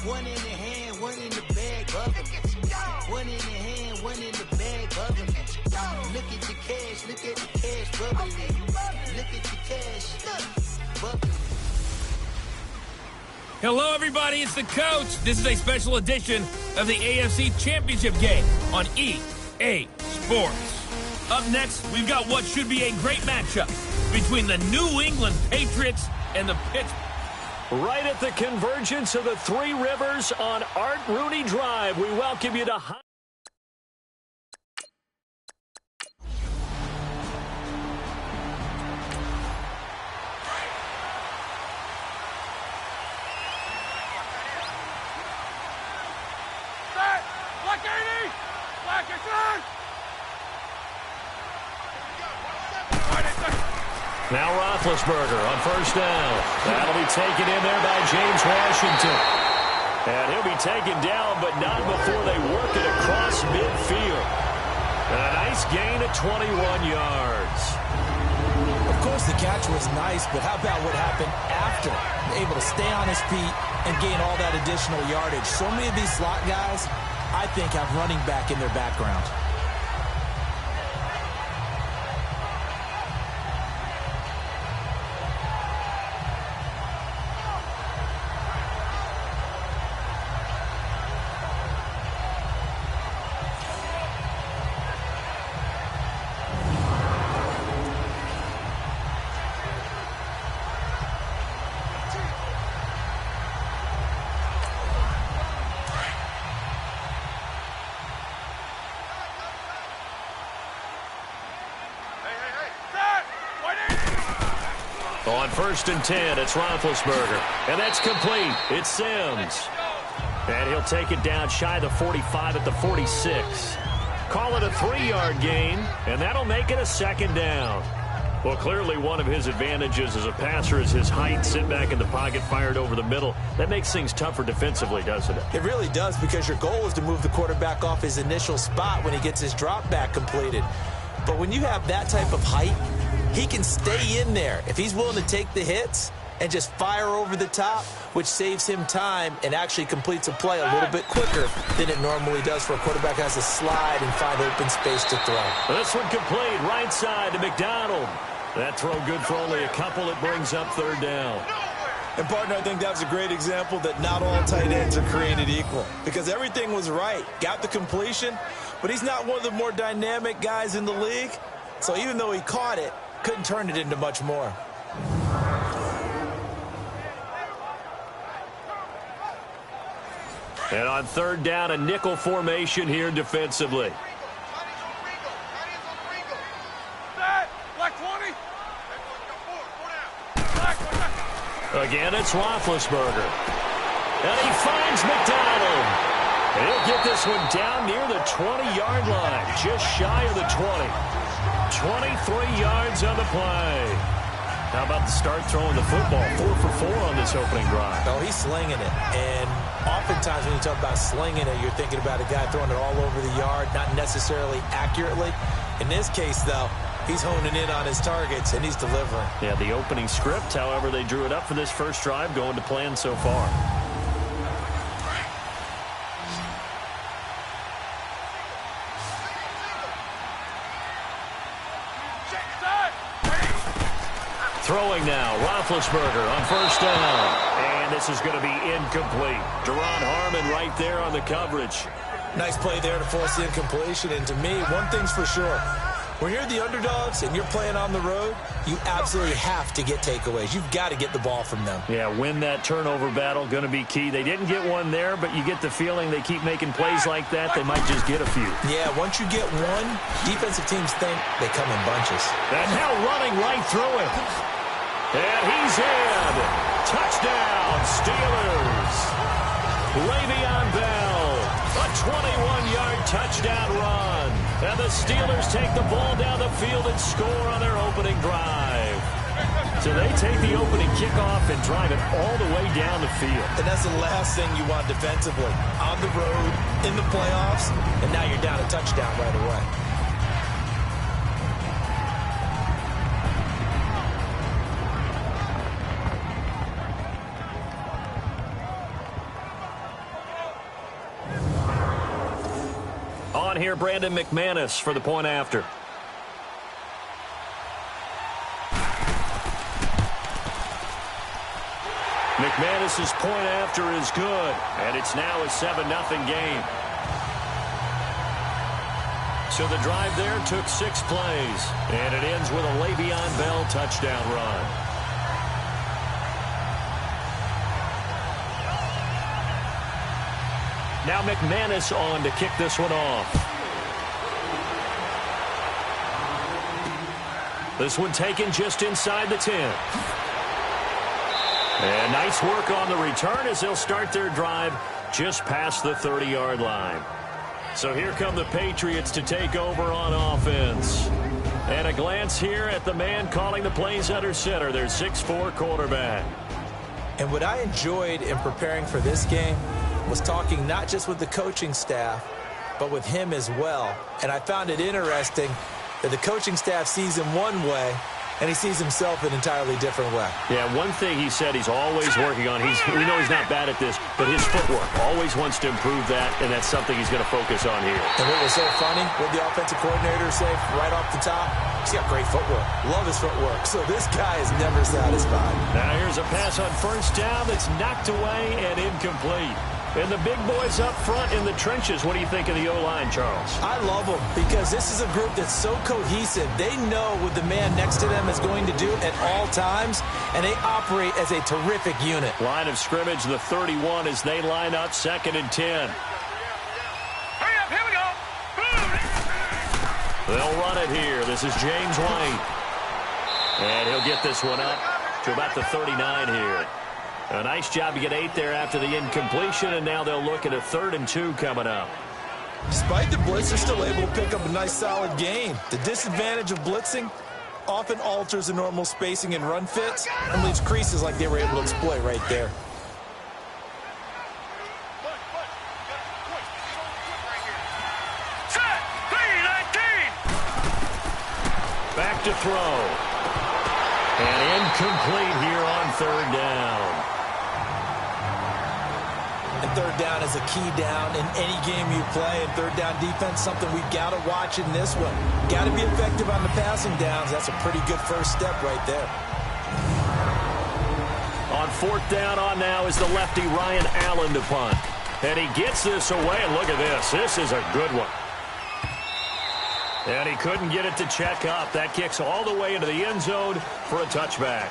One in the hand, one in the bag, bubbling. One in the hand, one in the bag, bubbling. Look at the cash, bubbling. Look at the cash, bubbling. Hello, everybody. It's the coach. This is a special edition of the AFC Championship game on EA Sports. Up next, we've got what should be a great matchup between the New England Patriots and the Pittsburgh. Right at the convergence of the Three Rivers on Art Rooney Drive, we welcome you to Now Roethlisberger on first down. That'll be taken in there by James Washington. And he'll be taken down, but not before they work it across midfield. And a nice gain of 21 yards. Of course, the catch was nice, but how about what happened after? Able to stay on his feet and gain all that additional yardage. So many of these slot guys, I think, have running back in their background. On first and 10, it's Roethlisberger. And that's complete. It's Sims. And he'll take it down shy of the 45 at the 46. Call it a 3-yard gain, and that'll make it a second down. Well, clearly one of his advantages as a passer is his height. Sit back in the pocket, fired over the middle. That makes things tougher defensively, doesn't it? It really does, because your goal is to move the quarterback off his initial spot when he gets his drop back completed. But when you have that type of height, he can stay in there if he's willing to take the hits and just fire over the top, which saves him time and actually completes a play a little bit quicker than it normally does for a quarterback who has to slide and find open space to throw. This one complete, right side to McDonald. That throw good for only a couple. It brings up third down. And, partner, I think that was a great example that not all tight ends are created equal, because everything was right. Got the completion, but he's not one of the more dynamic guys in the league. So even though he caught it, couldn't turn it into much more. And on third down, a nickel formation here defensively. Again, it's Roethlisberger. And he finds McDonald. And he'll get this one down near the 20-yard line, just shy of the 20. 23 yards on the play. How about the start throwing the football? 4 for 4 on this opening drive. Oh, he's slinging it. And oftentimes when you talk about slinging it, you're thinking about a guy throwing it all over the yard, not necessarily accurately. In this case, though, he's honing in on his targets, and he's delivering. Yeah, the opening script, however, they drew it up for this first drive, going to plan so far. Throwing now, Roethlisberger on first down. And this is going to be incomplete. Deron Harmon right there on the coverage. Nice play there to force the incompletion. And to me, one thing's for sure. When you're the underdogs and you're playing on the road, you absolutely have to get takeaways. You've got to get the ball from them. Yeah, win that turnover battle, going to be key. They didn't get one there, but you get the feeling they keep making plays like that, they might just get a few. Yeah, once you get one, defensive teams think they come in bunches. And now running right through it. And he's in. Touchdown, Steelers. Le'Veon Bell, a 21-yard touchdown run. And the Steelers take the ball down the field and score on their opening drive. So they take the opening kickoff and drive it all the way down the field. And that's the last thing you want defensively. On the road, in the playoffs, and now you're down a touchdown right away. on here, Brandon McManus for the point after. McManus's point after is good, and it's now a 7-0 game. So the drive there took 6 plays, and it ends with a Le'Veon Bell touchdown run. Now McManus on to kick this one off. This one taken just inside the 10. And nice work on the return as they'll start their drive just past the 30-yard line. So here come the Patriots to take over on offense. And a glance here at the man calling the plays under center, their 6'4" quarterback. And what I enjoyed in preparing for this game was talking not just with the coaching staff, but with him as well. And I found it interesting that the coaching staff sees him one way, and he sees himself an entirely different way. Yeah, one thing he said he's always working on, we know he's not bad at this, but his footwork, always wants to improve that, and that's something he's going to focus on here. And what was so funny, what the offensive coordinator say right off the top, he's got great footwork. Love his footwork. So this guy is never satisfied. Now here's a pass on first down that's knocked away and incomplete. And the big boys up front in the trenches. What do you think of the O-line, Charles? I love them because this is a group that's so cohesive. They know what the man next to them is going to do at all times, and they operate as a terrific unit. Line of scrimmage, the 31, as they line up 2nd and 10. Hurry up, here we go. They'll run it here. This is James White. And he'll get this one up to about the 39 here. A nice job to get 8 there after the incompletion, and now they'll look at a 3rd and 2 coming up. Despite the blitz, they're still able to pick up a nice solid gain. The disadvantage of blitzing often alters the normal spacing and run fits and leaves creases like they were able to exploit right there. Back to throw. And incomplete here on 3rd down. And 3rd down is a key down in any game you play. And 3rd down defense, something we've got to watch in this one. Got to be effective on the passing downs. That's a pretty good first step right there. On 4th down on now is the lefty Ryan Allen to punt. And he gets this away. And look at this. This is a good one. And he couldn't get it to check up. That kicks all the way into the end zone for a touchback.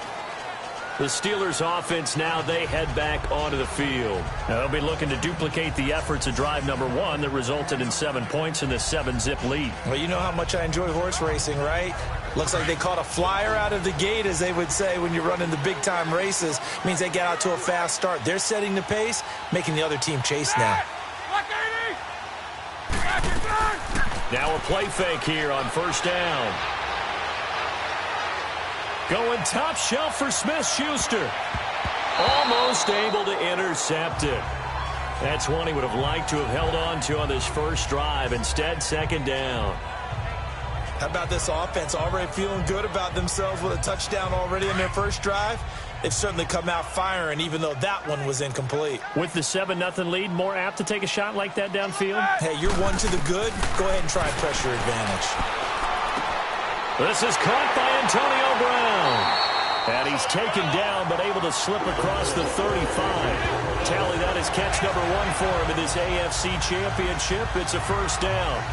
The Steelers offense now, they head back onto the field. Now, they'll be looking to duplicate the efforts of drive number 1 that resulted in 7 points in this 7-zip lead. Well, you know how much I enjoy horse racing, right? Looks like they caught a flyer out of the gate, as they would say when you're running the big-time races. Means they get out to a fast start. They're setting the pace, making the other team chase now. Now a play fake here on 1st down. Going top shelf for Smith-Schuster. Almost able to intercept it. That's one he would have liked to have held on to on this first drive. Instead, 2nd down. How about this offense already feeling good about themselves with a touchdown already in their first drive? They've certainly come out firing, even though that one was incomplete. With the 7-0 lead, more apt to take a shot like that downfield? Hey, you're one to the good. Go ahead and try pressure advantage. This is caught by Antonio Brown. And he's taken down, but able to slip across the 35. Tally that is catch number 1 for him in this AFC Championship. It's a 1st down.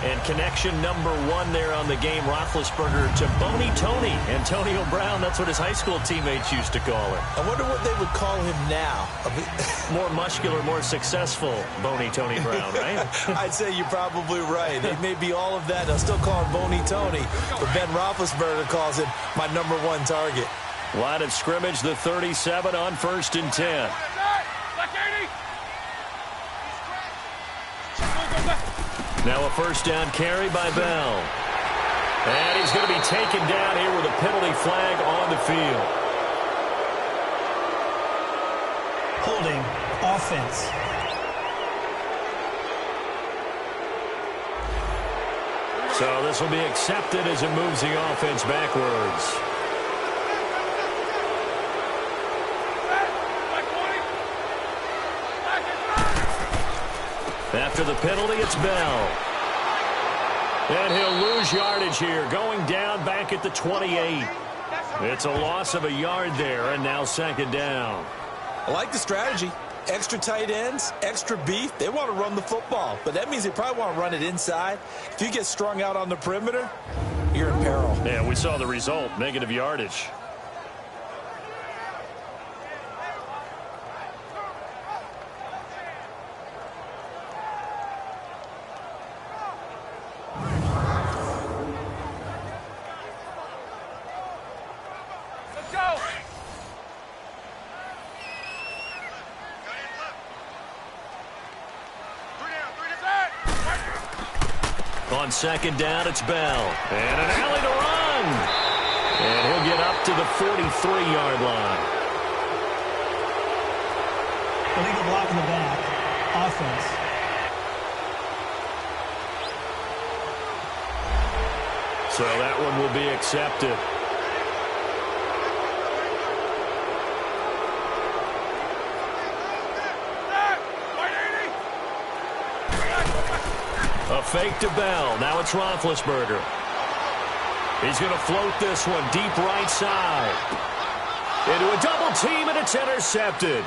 And connection number 1 there on the game, Roethlisberger to Boney Tony. Antonio Brown, that's what his high school teammates used to call him. I wonder what they would call him now. More muscular, more successful Boney Tony Brown, right? I'd say you're probably right. It may be all of that. They'll still call him Boney Tony, but Ben Roethlisberger calls him my number 1 target. Line of scrimmage, the 37 on 1st and 10. Now a 1st down carry by Bell. And he's going to be taken down here with a penalty flag on the field. Holding offense. So this will be accepted as it moves the offense backwards. After the penalty, it's Bell. And he'll lose yardage here, going down back at the 28. It's a loss of a yard there, and now second down. I like the strategy. Extra tight ends, extra beef. They want to run the football, but that means they probably want to run it inside. If you get strung out on the perimeter, you're in peril. Yeah, we saw the result, negative yardage. On second down, it's Bell. And an alley to run. And he'll get up to the 43-yard line. Illegal block in the back. Offense. So that one will be accepted. A fake to Bell. Now it's Roethlisberger. He's going to float this one deep right side. Into a double team, and it's intercepted.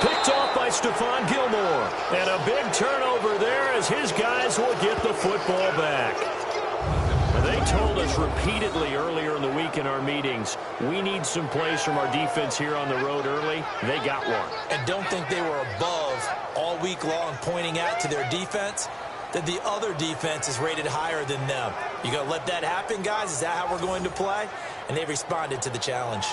Picked off by Stephon Gilmore. And a big turnover there as his guys will get the football back. They told us repeatedly earlier in the week in our meetings, we need some plays from our defense here on the road early. They got one. And don't think they were above all week long pointing out to their defense that the other defense is rated higher than them. You going to let that happen, guys? Is that how we're going to play? And they responded to the challenge.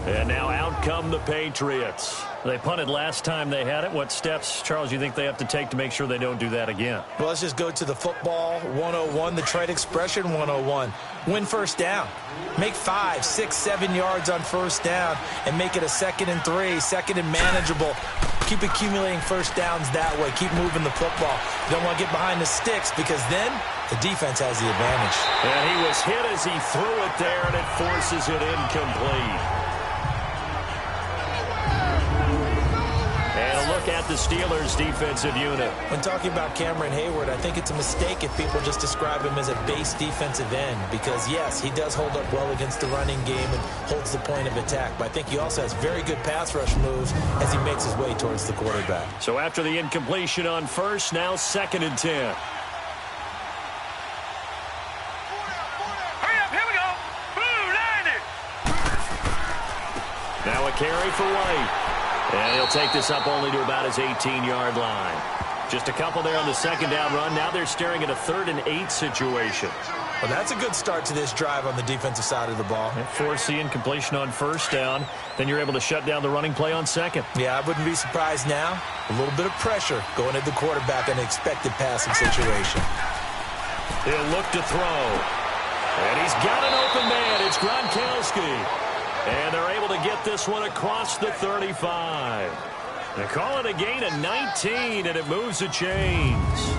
And now out come the Patriots. They punted last time they had it. What steps, Charles, you think they have to take to make sure they don't do that again? Well, let's just go to the football 101, the trade expression 101. Win first down. Make 5, 6, 7 yards on first down and make it a 2nd and 3, 2nd and manageable. Keep accumulating first downs that way. Keep moving the football. You don't want to get behind the sticks because then the defense has the advantage. And he was hit as he threw it there, and it forces it incomplete. Look at the Steelers' defensive unit. When talking about Cameron Hayward, I think it's a mistake if people just describe him as a base defensive end because, yes, he does hold up well against the running game and holds the point of attack. But I think he also has very good pass rush moves as he makes his way towards the quarterback. So after the incompletion on first, now 2nd and 10. Hurry up, here we go. Blue, 90. Now a carry for White. And he'll take this up only to about his 18-yard line. Just a couple there on the second down run. Now they're staring at a 3rd and 8 situation. Well, that's a good start to this drive on the defensive side of the ball. Force the incompletion on first down. Then you're able to shut down the running play on second. Yeah, I wouldn't be surprised now. A little bit of pressure going at the quarterback in an expected passing situation. He'll look to throw. And he's got an open man. It's Gronkowski. And they're able to get this one across the 35. They call it a gain of 19, and it moves the chains.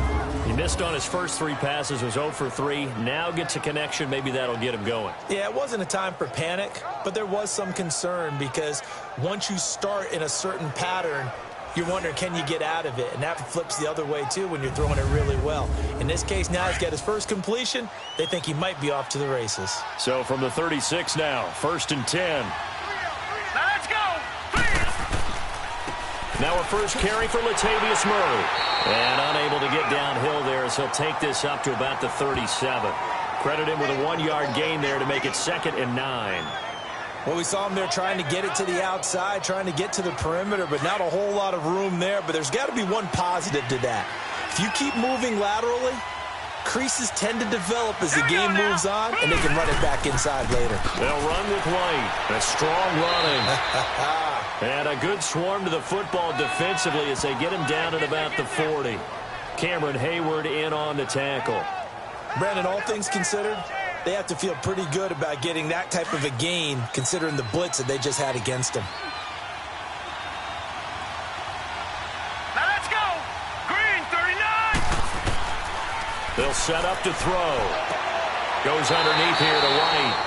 He missed on his first 3 passes, was 0 for 3. Now gets a connection. Maybe that'll get him going. Yeah, it wasn't a time for panic, but there was some concern because once you start in a certain pattern, you're wondering, can you get out of it? And that flips the other way, too, when you're throwing it really well. In this case, now he's got his first completion. They think he might be off to the races. So from the 36 now, 1st and 10. Now let's go. Now a first carry for Latavius Murray. And unable to get downhill there as he'll take this up to about the 37. Credit him with a 1-yard gain there to make it 2nd and 9. Well, we saw him there trying to get it to the outside, trying to get to the perimeter, but not a whole lot of room there. But there's got to be one positive to that. If you keep moving laterally, creases tend to develop as the game moves on, and they can run it back inside later. They'll run with White. A strong running. And a good swarm to the football defensively as they get him down at about the 40. Cameron Hayward in on the tackle. Brandon, all things considered, they have to feel pretty good about getting that type of a gain considering the blitz that they just had against them. Now let's go. Green, 39. They'll set up to throw. Goes underneath here to White.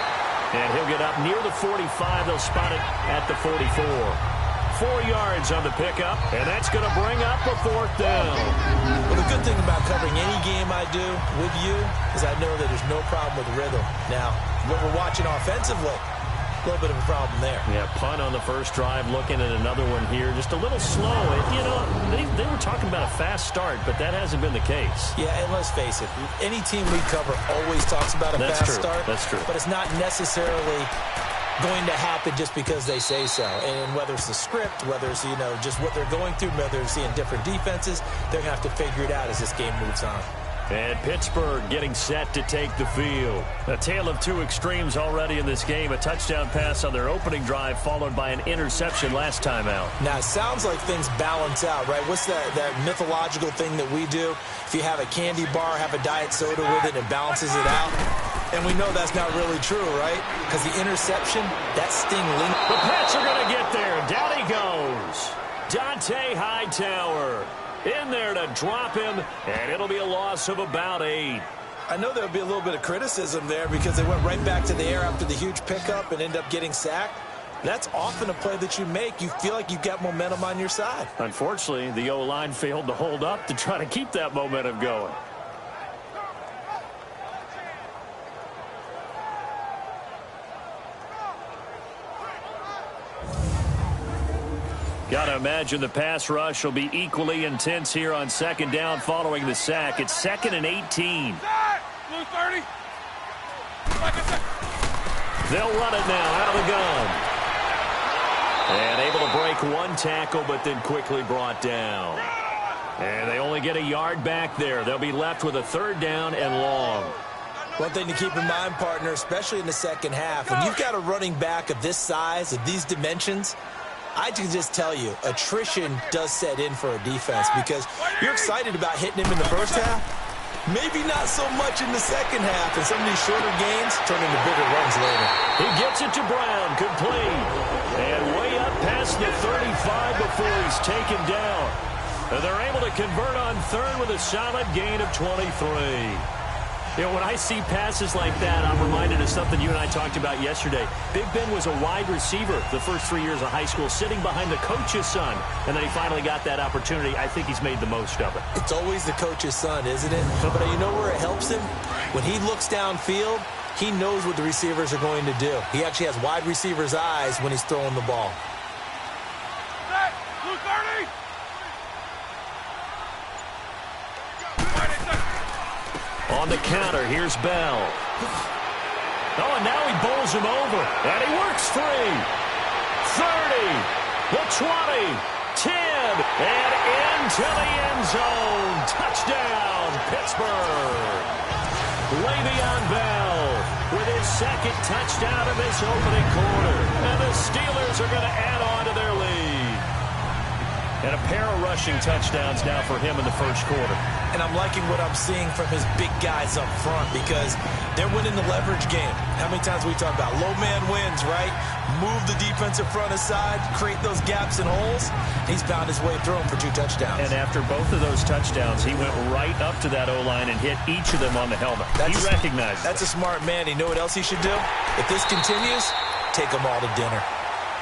And he'll get up near the 45. They'll spot it at the 44. 4 yards on the pickup, and that's going to bring up a 4th down. Well, the good thing about covering any game I do with you is I know that there's no problem with rhythm. Now, what we're watching offensively, a little bit of a problem there. Yeah, punt on the first drive, looking at another one here. Just a little slow. You know, they were talking about a fast start, but that hasn't been the case. Yeah, and let's face it, any team we cover always talks about a fast start. That's true. But it's not necessarily going to happen just because they say so. And whether it's the script, whether it's, you know, just what they're going through, whether they're seeing different defenses, they're going to have to figure it out as this game moves on. And Pittsburgh getting set to take the field. A tale of two extremes already in this game. A touchdown pass on their opening drive followed by an interception last time out. Now, it sounds like things balance out, right? What's that mythological thing that we do? If you have a candy bar, have a diet soda with it, and it balances it out. And we know that's not really true, right? Because the interception, that sting lingers. The Pats are going to get there. Down he goes. Dante Hightower in there to drop him, and it'll be a loss of about 8. I know there'll be a little bit of criticism there because they went right back to the air after the huge pickup and ended up getting sacked. That's often a play that you make. You feel like you've got momentum on your side. Unfortunately, the O-line failed to hold up to try to keep that momentum going. Got to imagine the pass rush will be equally intense here on second down following the sack. It's 2nd and 18. Blue 30. They'll run it now out of the gun. And able to break one tackle, but then quickly brought down. And they only get a yard back there. They'll be left with a 3rd down and long. One thing to keep in mind, partner, especially in the second half, when you've got a running back of this size, of these dimensions, I can just tell you, attrition does set in for a defense because you're excited about hitting him in the first half. Maybe not so much in the second half, and some of these shorter gains turn into bigger runs later. He gets it to Brown, complete. And way up past the 35 before he's taken down. And they're able to convert on 3rd with a solid gain of 23. You know, when I see passes like that, I'm reminded of something you and I talked about yesterday. Big Ben was a wide receiver the first 3 years of high school, sitting behind the coach's son. And then he finally got that opportunity. I think he's made the most of it. It's always the coach's son, isn't it? But you know where it helps him? When he looks downfield, he knows what the receivers are going to do. He actually has wide receivers' eyes when he's throwing the ball. Blue 30. On the counter, here's Bell. Oh, and now he bowls him over. And he works free. 30, the 20, 10, and into the end zone. Touchdown, Pittsburgh. Le'Veon Bell with his 2nd touchdown of this opening quarter. And the Steelers are going to add on to their lead. And a pair of rushing touchdowns now for him in the first quarter. And I'm liking what I'm seeing from his big guys up front because they're winning the leverage game. How many times we talk about low man wins, right? Move the defensive front aside, create those gaps and holes. He's found his way through them for 2 touchdowns. And after both of those touchdowns, he went right up to that O-line and hit each of them on the helmet. He recognized That's a smart man. You know what else he should do? If this continues, take them all to dinner.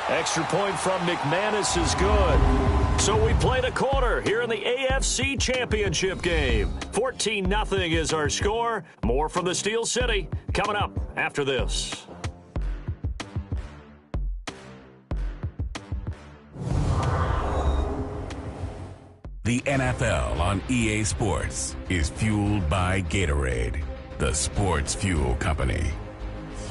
Extra point from McManus is good. So we played a quarter here in the AFC Championship game. 14-0 is our score. More from the Steel City coming up after this. The NFL on EA Sports is fueled by Gatorade, the sports fuel company.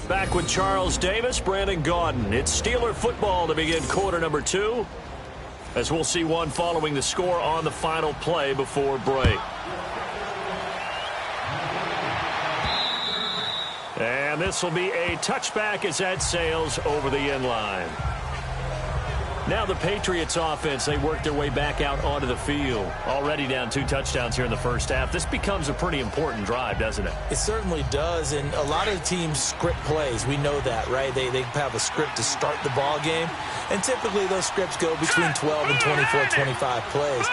Back with Charles Davis, Brandon Gaudin. It's Steeler football to begin quarter number 2. As we'll see one following the score on the final play before break. And this will be a touchback as that sails over the end line. Now the Patriots offense, they work their way back out onto the field. Already down 2 touchdowns here in the first half. This becomes a pretty important drive, doesn't it? It certainly does, and a lot of teams script plays. We know that, right? They have a script to start the ball game, and typically those scripts go between 12 and 24, 25 plays.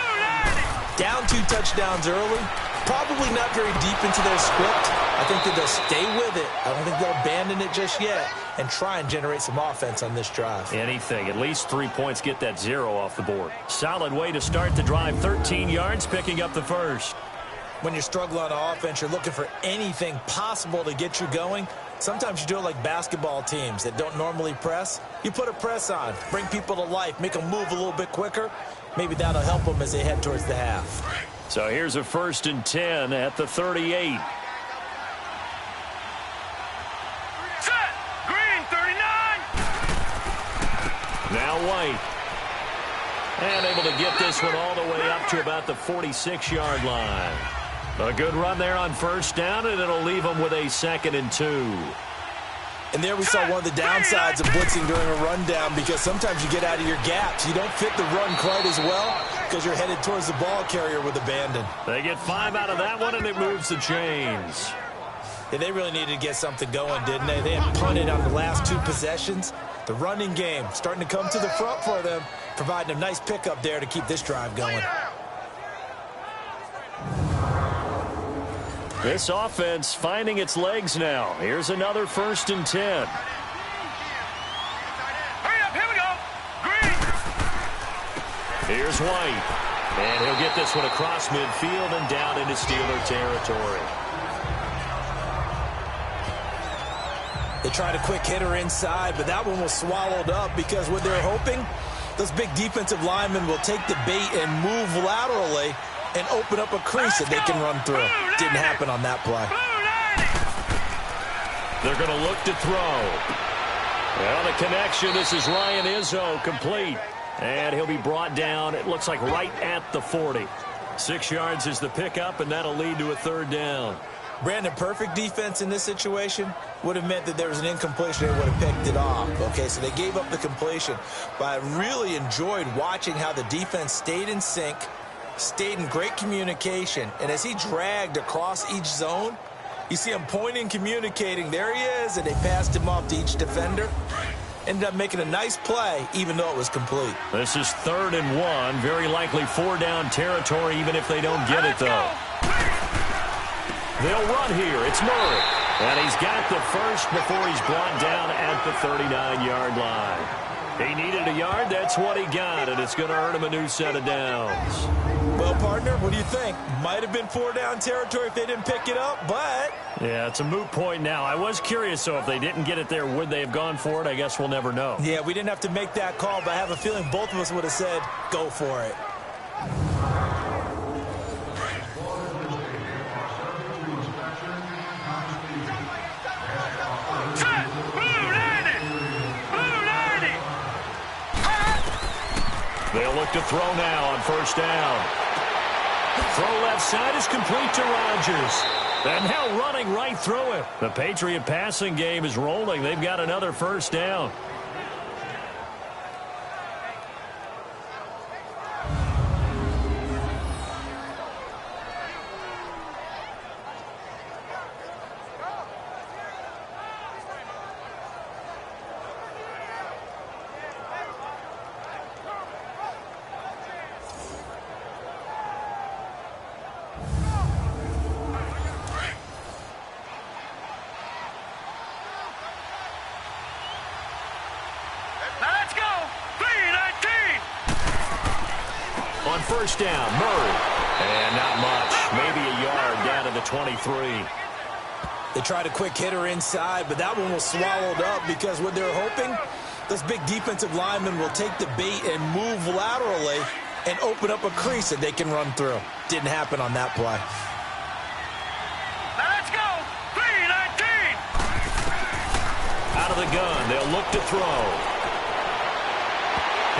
Down 2 touchdowns early, probably not very deep into their script. I think that they'll stay with it. I don't think they'll abandon it just yet and try and generate some offense on this drive. Anything. At least 3 points, get that 0 off the board. Solid way to start the drive. 13 yards, picking up the first. When you're struggling on offense, you're looking for anything possible to get you going. Sometimes you do it like basketball teams that don't normally press. You put a press on, bring people to life, make them move a little bit quicker. Maybe that'll help them as they head towards the half. So here's a 1st and 10 at the 38. Set. Green, 39. Now White. And able to get this one all the way up to about the 46-yard line. A good run there on 1st down, and it'll leave them with a 2nd and 2. And there we saw one of the downsides of blitzing during a rundown, because sometimes you get out of your gaps. You don't fit the run quite as well because you're headed towards the ball carrier with abandon. They get 5 out of that one, and it moves the chains. Yeah, they really needed to get something going, didn't they? They had punted on the last 2 possessions. The running game starting to come to the front for them, providing a nice pickup there to keep this drive going. This offense finding its legs now. Here's another 1st and 10. Hurry up, here we go. Green. Here's White. And he'll get this one across midfield and down into Steeler territory. They tried a quick hitter inside, but that one was swallowed up because what they're hoping, those big defensive linemen will take the bait and move laterally and open up a crease that they can run through. Didn't happen on that play. They're going to look to throw. Well, the connection, this is Ryan Izzo, complete. And he'll be brought down, it looks like right at the 40. 6 yards is the pickup, and that'll lead to a 3rd down. Brandon, perfect defense in this situation would have meant that there was an incompletion. They would have picked it off. Okay, so they gave up the completion. But I really enjoyed watching how the defense stayed in sync, stayed in great communication, and as he dragged across each zone, you see him pointing, communicating. There he is, and they passed him off to each defender. Ended up making a nice play, even though it was complete. This is 3rd and 1, very likely 4-down territory, even if they don't get it, though. They'll run here. It's Murray. And he's got the first before he's brought down at the 39-yard line. He needed a yard. That's what he got, and it's going to earn him a new set of downs. Well, partner, what do you think? Might have been 4-down territory if they didn't pick it up, but... Yeah, it's a moot point now. I was curious, so if they didn't get it there, would they have gone for it? I guess we'll never know. Yeah, we didn't have to make that call, but I have a feeling both of us would have said, go for it. They'll look to throw now on 1st down. Throw left side is complete to Rodgers. And now running right through it. The Patriot passing game is rolling. They've got another 1st down. On 1st down, Murray. And not much. Maybe a yard down to the 23. They tried a quick hitter inside, but that one was swallowed up because what they're hoping, those big defensive linemen will take the bait and move laterally and open up a crease that they can run through. Didn't happen on that play. Now let's go. 3-19. Out of the gun, they'll look to throw.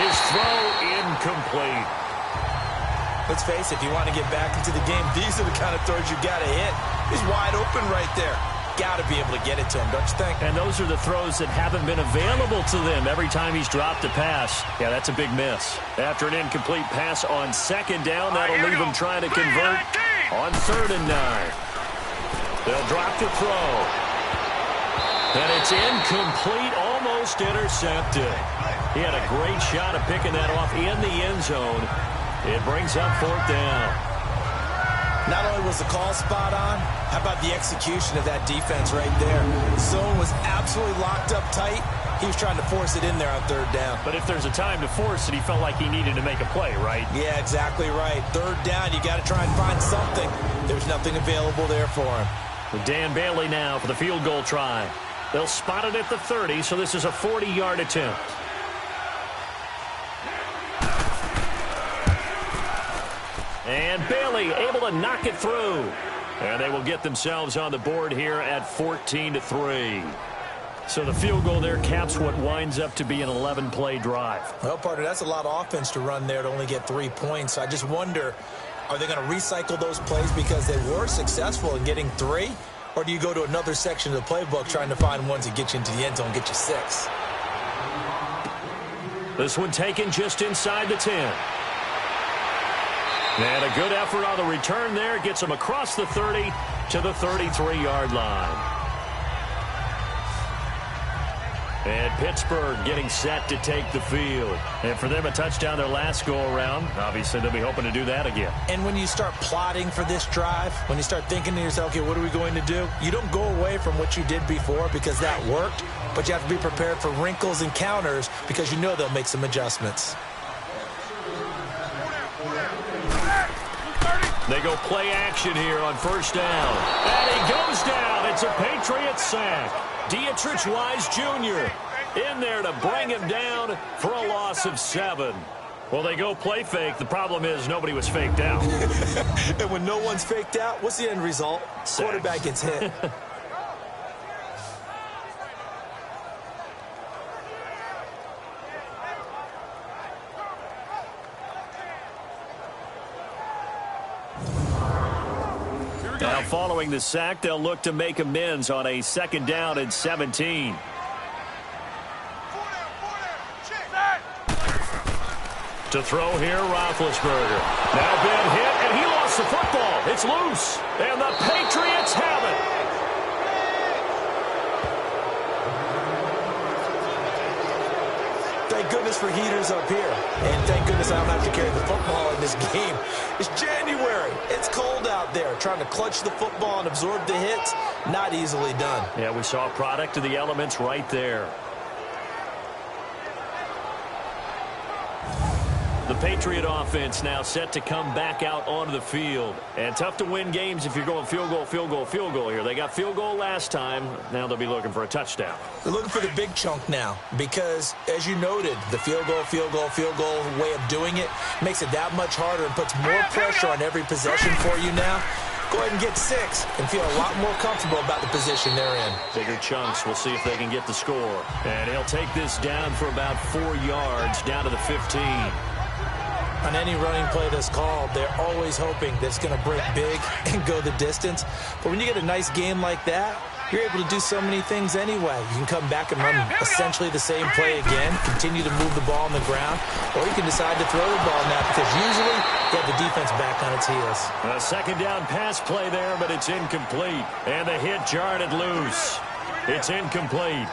His throw incomplete. Let's face it, if you want to get back into the game, these are the kind of throws you got to hit. He's wide open right there. Got to be able to get it to him, don't you think? And those are the throws that haven't been available to them every time he's dropped a pass. Yeah, that's a big miss. After an incomplete pass on 2nd down, that'll leave him trying to convert on 3rd and 9. They'll drop the throw. And it's incomplete, almost intercepted. He had a great shot of picking that off in the end zone. It brings up 4th down. Not only was the call spot on, how about the execution of that defense right there? The zone was absolutely locked up tight. He was trying to force it in there on third down. But if there's a time to force it, he felt like he needed to make a play, right? Yeah, exactly right. Third down, you got to try and find something. There's nothing available there for him. With Dan Bailey now for the field goal try. They'll spot it at the 30, so this is a 40-yard attempt. And Bailey able to knock it through. And they will get themselves on the board here at 14-3. So the field goal there caps what winds up to be an 11-play drive. Well, partner, that's a lot of offense to run there to only get 3 points. I just wonder, are they going to recycle those plays because they were successful in getting 3? Or do you go to another section of the playbook trying to find ones that get you into the end zone, get you 6? This one taken just inside the 10. And a good effort on the return there. Gets him across the 30 to the 33-yard line. And Pittsburgh getting set to take the field. And for them, a touchdown their last go-around. Obviously, they'll be hoping to do that again. And when you start plotting for this drive, when you start thinking to yourself, okay, what are we going to do? You don't go away from what you did before because that worked, but you have to be prepared for wrinkles and counters because you know they'll make some adjustments. They go play action here on first down. And he goes down. It's a Patriots sack. Dietrich Wise Jr. in there to bring him down for a loss of 7. Well, they go play fake. The problem is nobody was faked out. And when no one's faked out, what's the end result? Sack. Quarterback gets hit. Now, following the sack, they'll look to make amends on a 2nd down and 17. To throw here, Roethlisberger. Now been hit, and he lost the football. It's loose, and the Patriots have it. Thank goodness for heaters up here. And thank goodness I don't have to carry the football in this game. It's January. It's cold out there. Trying to clutch the football and absorb the hits, not easily done. Yeah, we saw a product of the elements right there. The Patriot offense now set to come back out onto the field. And tough to win games if you're going field goal, field goal, field goal here. They got field goal last time. Now they'll be looking for a touchdown. They're looking for the big chunk now because, as you noted, the field goal way of doing it makes it that much harder and puts more pressure on every possession for you now. Go ahead and get 6 and feel a lot more comfortable about the position they're in. Bigger chunks. We'll see if they can get the score. And he'll take this down for about 4 yards down to the 15. On any running play that's called, they're always hoping that it's going to break big and go the distance. But when you get a nice game like that, you're able to do so many things anyway. You can come back and run essentially the same play again, continue to move the ball on the ground, or you can decide to throw the ball now because usually you have the defense back on its heels. A 2nd down pass play there, but it's incomplete. And the hit jarred it loose. It's incomplete.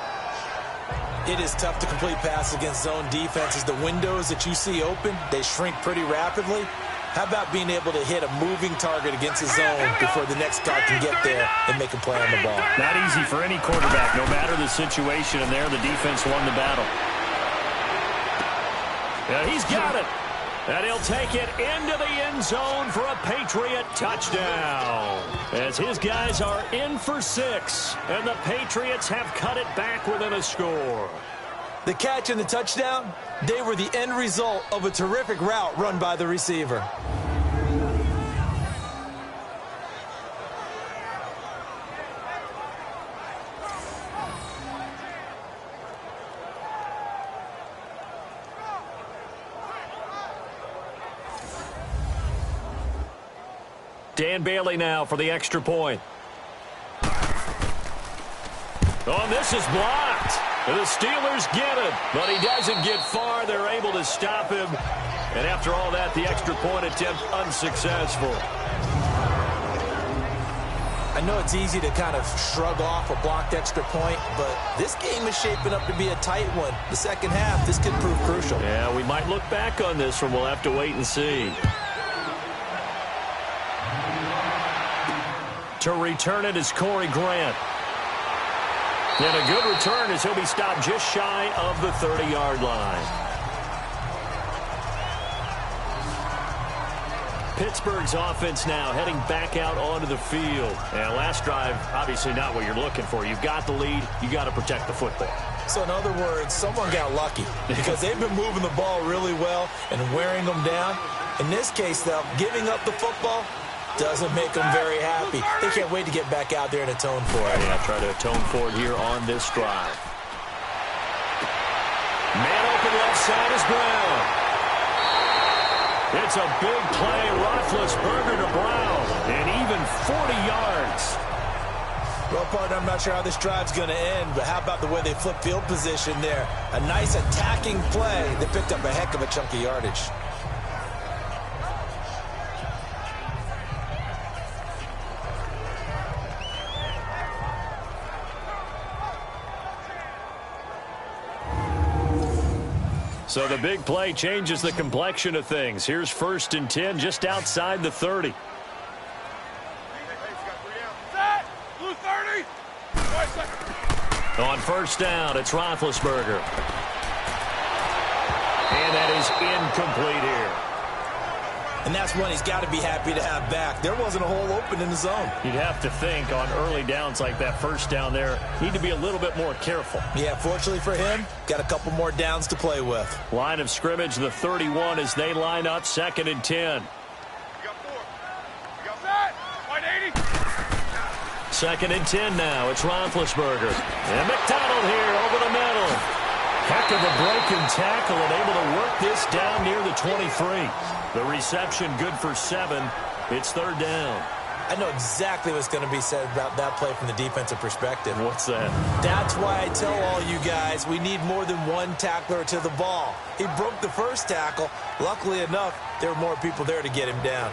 It is tough to complete passes against zone defenses. The windows that you see open, they shrink pretty rapidly. How about being able to hit a moving target against the zone before the next guy can get there and make a play on the ball? Not easy for any quarterback, no matter the situation, and there the defense won the battle. Yeah, he's got it. And he'll take it into the end zone for a Patriot touchdown. As his guys are in for 6, and the Patriots have cut it back within a score. The catch and the touchdown, they were the end result of a terrific route run by the receiver. Dan Bailey now for the extra point. Oh, this is blocked. The Steelers get it, but he doesn't get far. They're able to stop him. And after all that, the extra point attempt unsuccessful. I know it's easy to kind of shrug off a blocked extra point, but this game is shaping up to be a tight one. The second half, this could prove crucial. Yeah, we might look back on this one. We'll have to wait and see. To return it is Corey Grant. And a good return as he'll be stopped just shy of the 30-yard line. Pittsburgh's offense now heading back out onto the field. And last drive, obviously not what you're looking for. You've got the lead. You got to protect the football. So in other words, someone got lucky because they've been moving the ball really well and wearing them down. In this case, though, giving up the football doesn't make them very happy. They can't wait to get back out there and atone for it. Yeah, try to atone for it here on this drive. Man open left side is Brown. It's a big play. Roethlisberger to Brown. And even 40 yards. Well, partner, I'm not sure how this drive's going to end, but how about the way they flip field position there? A nice attacking play that picked up a heck of a chunk of yardage. So the big play changes the complexion of things. Here's 1st and 10 just outside the 30. On 1st down, it's Roethlisberger. And that is incomplete here. And that's one he's got to be happy to have back. There wasn't a hole open in the zone. You'd have to think on early downs like that 1st down there, need to be a little bit more careful. Yeah, fortunately for him, got a couple more downs to play with. Line of scrimmage, the 31 as they line up 2nd and 10. 2nd and 10 now. It's Roethlisberger. And McDonald here over the middle. Heck of a broken tackle and able to work this down near the 23. The reception good for 7. It's 3rd down. I know exactly what's going to be said about that play from the defensive perspective. What's that? That's why I tell all you guys we need more than one tackler to the ball. He broke the first tackle. Luckily enough, there were more people there to get him down.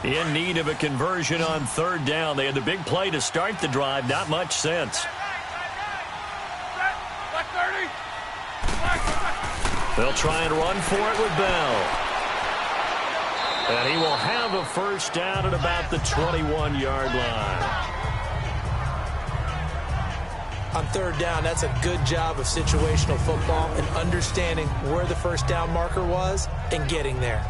In need of a conversion on 3rd down. They had the big play to start the drive. Not much sense. They'll try and run for it with Bell. And he will have a 1st down at about the 21-yard line. On 3rd down, that's a good job of situational football and understanding where the 1st down marker was and getting there.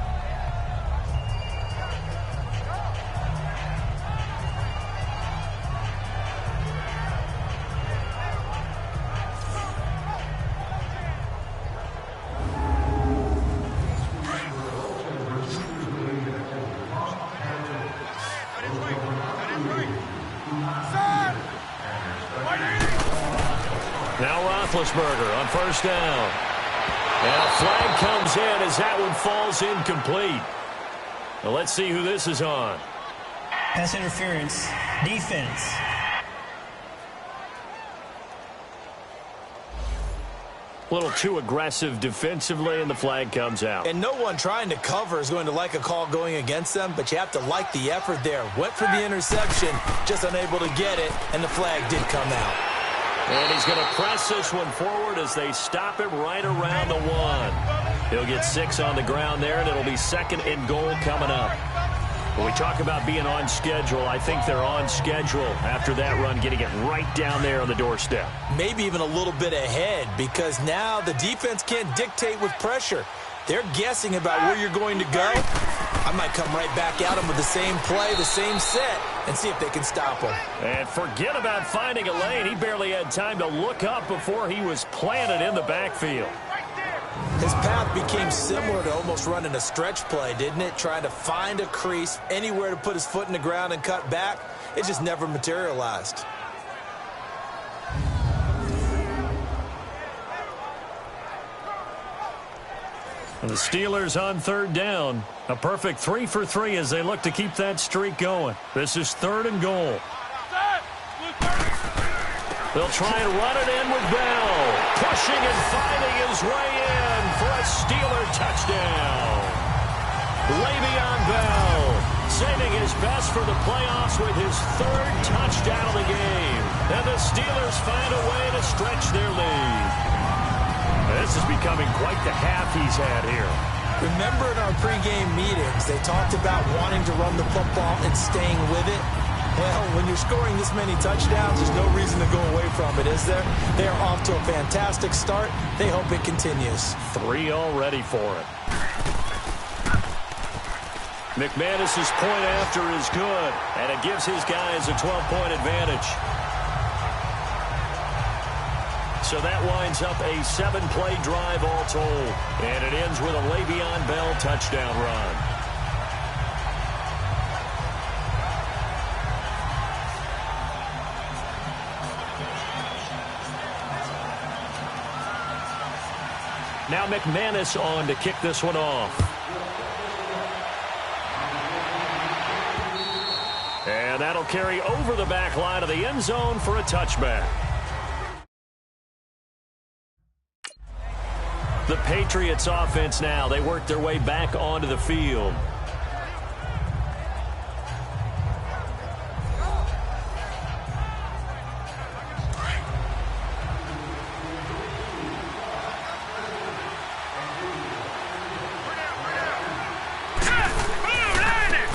Roethlisberger on 1st down. And a flag comes in as that one falls incomplete. Well, let's see who this is on. Pass interference. Defense. A little too aggressive defensively, and the flag comes out. And no one trying to cover is going to like a call going against them, but you have to like the effort there. Went for the interception, just unable to get it, and the flag did come out. And he's going to press this one forward as they stop him right around the 1. He'll get 6 on the ground there, and it'll be 2nd and goal coming up. When we talk about being on schedule, I think they're on schedule after that run, getting it right down there on the doorstep. Maybe even a little bit ahead, because now the defense can't dictate with pressure. They're guessing about where you're going to go. I might come right back at them with the same play, the same set, and see if they can stop him. And forget about finding a lane. He barely had time to look up before he was planted in the backfield. His path became similar to almost running a stretch play, didn't it? Trying to find a crease, anywhere to put his foot in the ground and cut back. It just never materialized. And the Steelers on 3rd down. A perfect 3 for 3 as they look to keep that streak going. This is 3rd and goal. They'll try and run it in with Bell. Pushing and finding his way in for a Steeler touchdown. Le'Veon Bell saving his best for the playoffs with his 3rd touchdown of the game. And the Steelers find a way to stretch their lead. This is becoming quite the half he's had here. Remember in our pregame meetings, they talked about wanting to run the football and staying with it. Well, when you're scoring this many touchdowns, there's no reason to go away from it, is there? They are off to a fantastic start. They hope it continues. 3 already for it. McManus's point after is good, and it gives his guys a 12-point advantage. So that winds up a 7-play drive all told, and it ends with a Le'Veon Bell touchdown run. Now McManus on to kick this one off. And that'll carry over the back line of the end zone for a touchback. The Patriots offense now. They work their way back onto the field.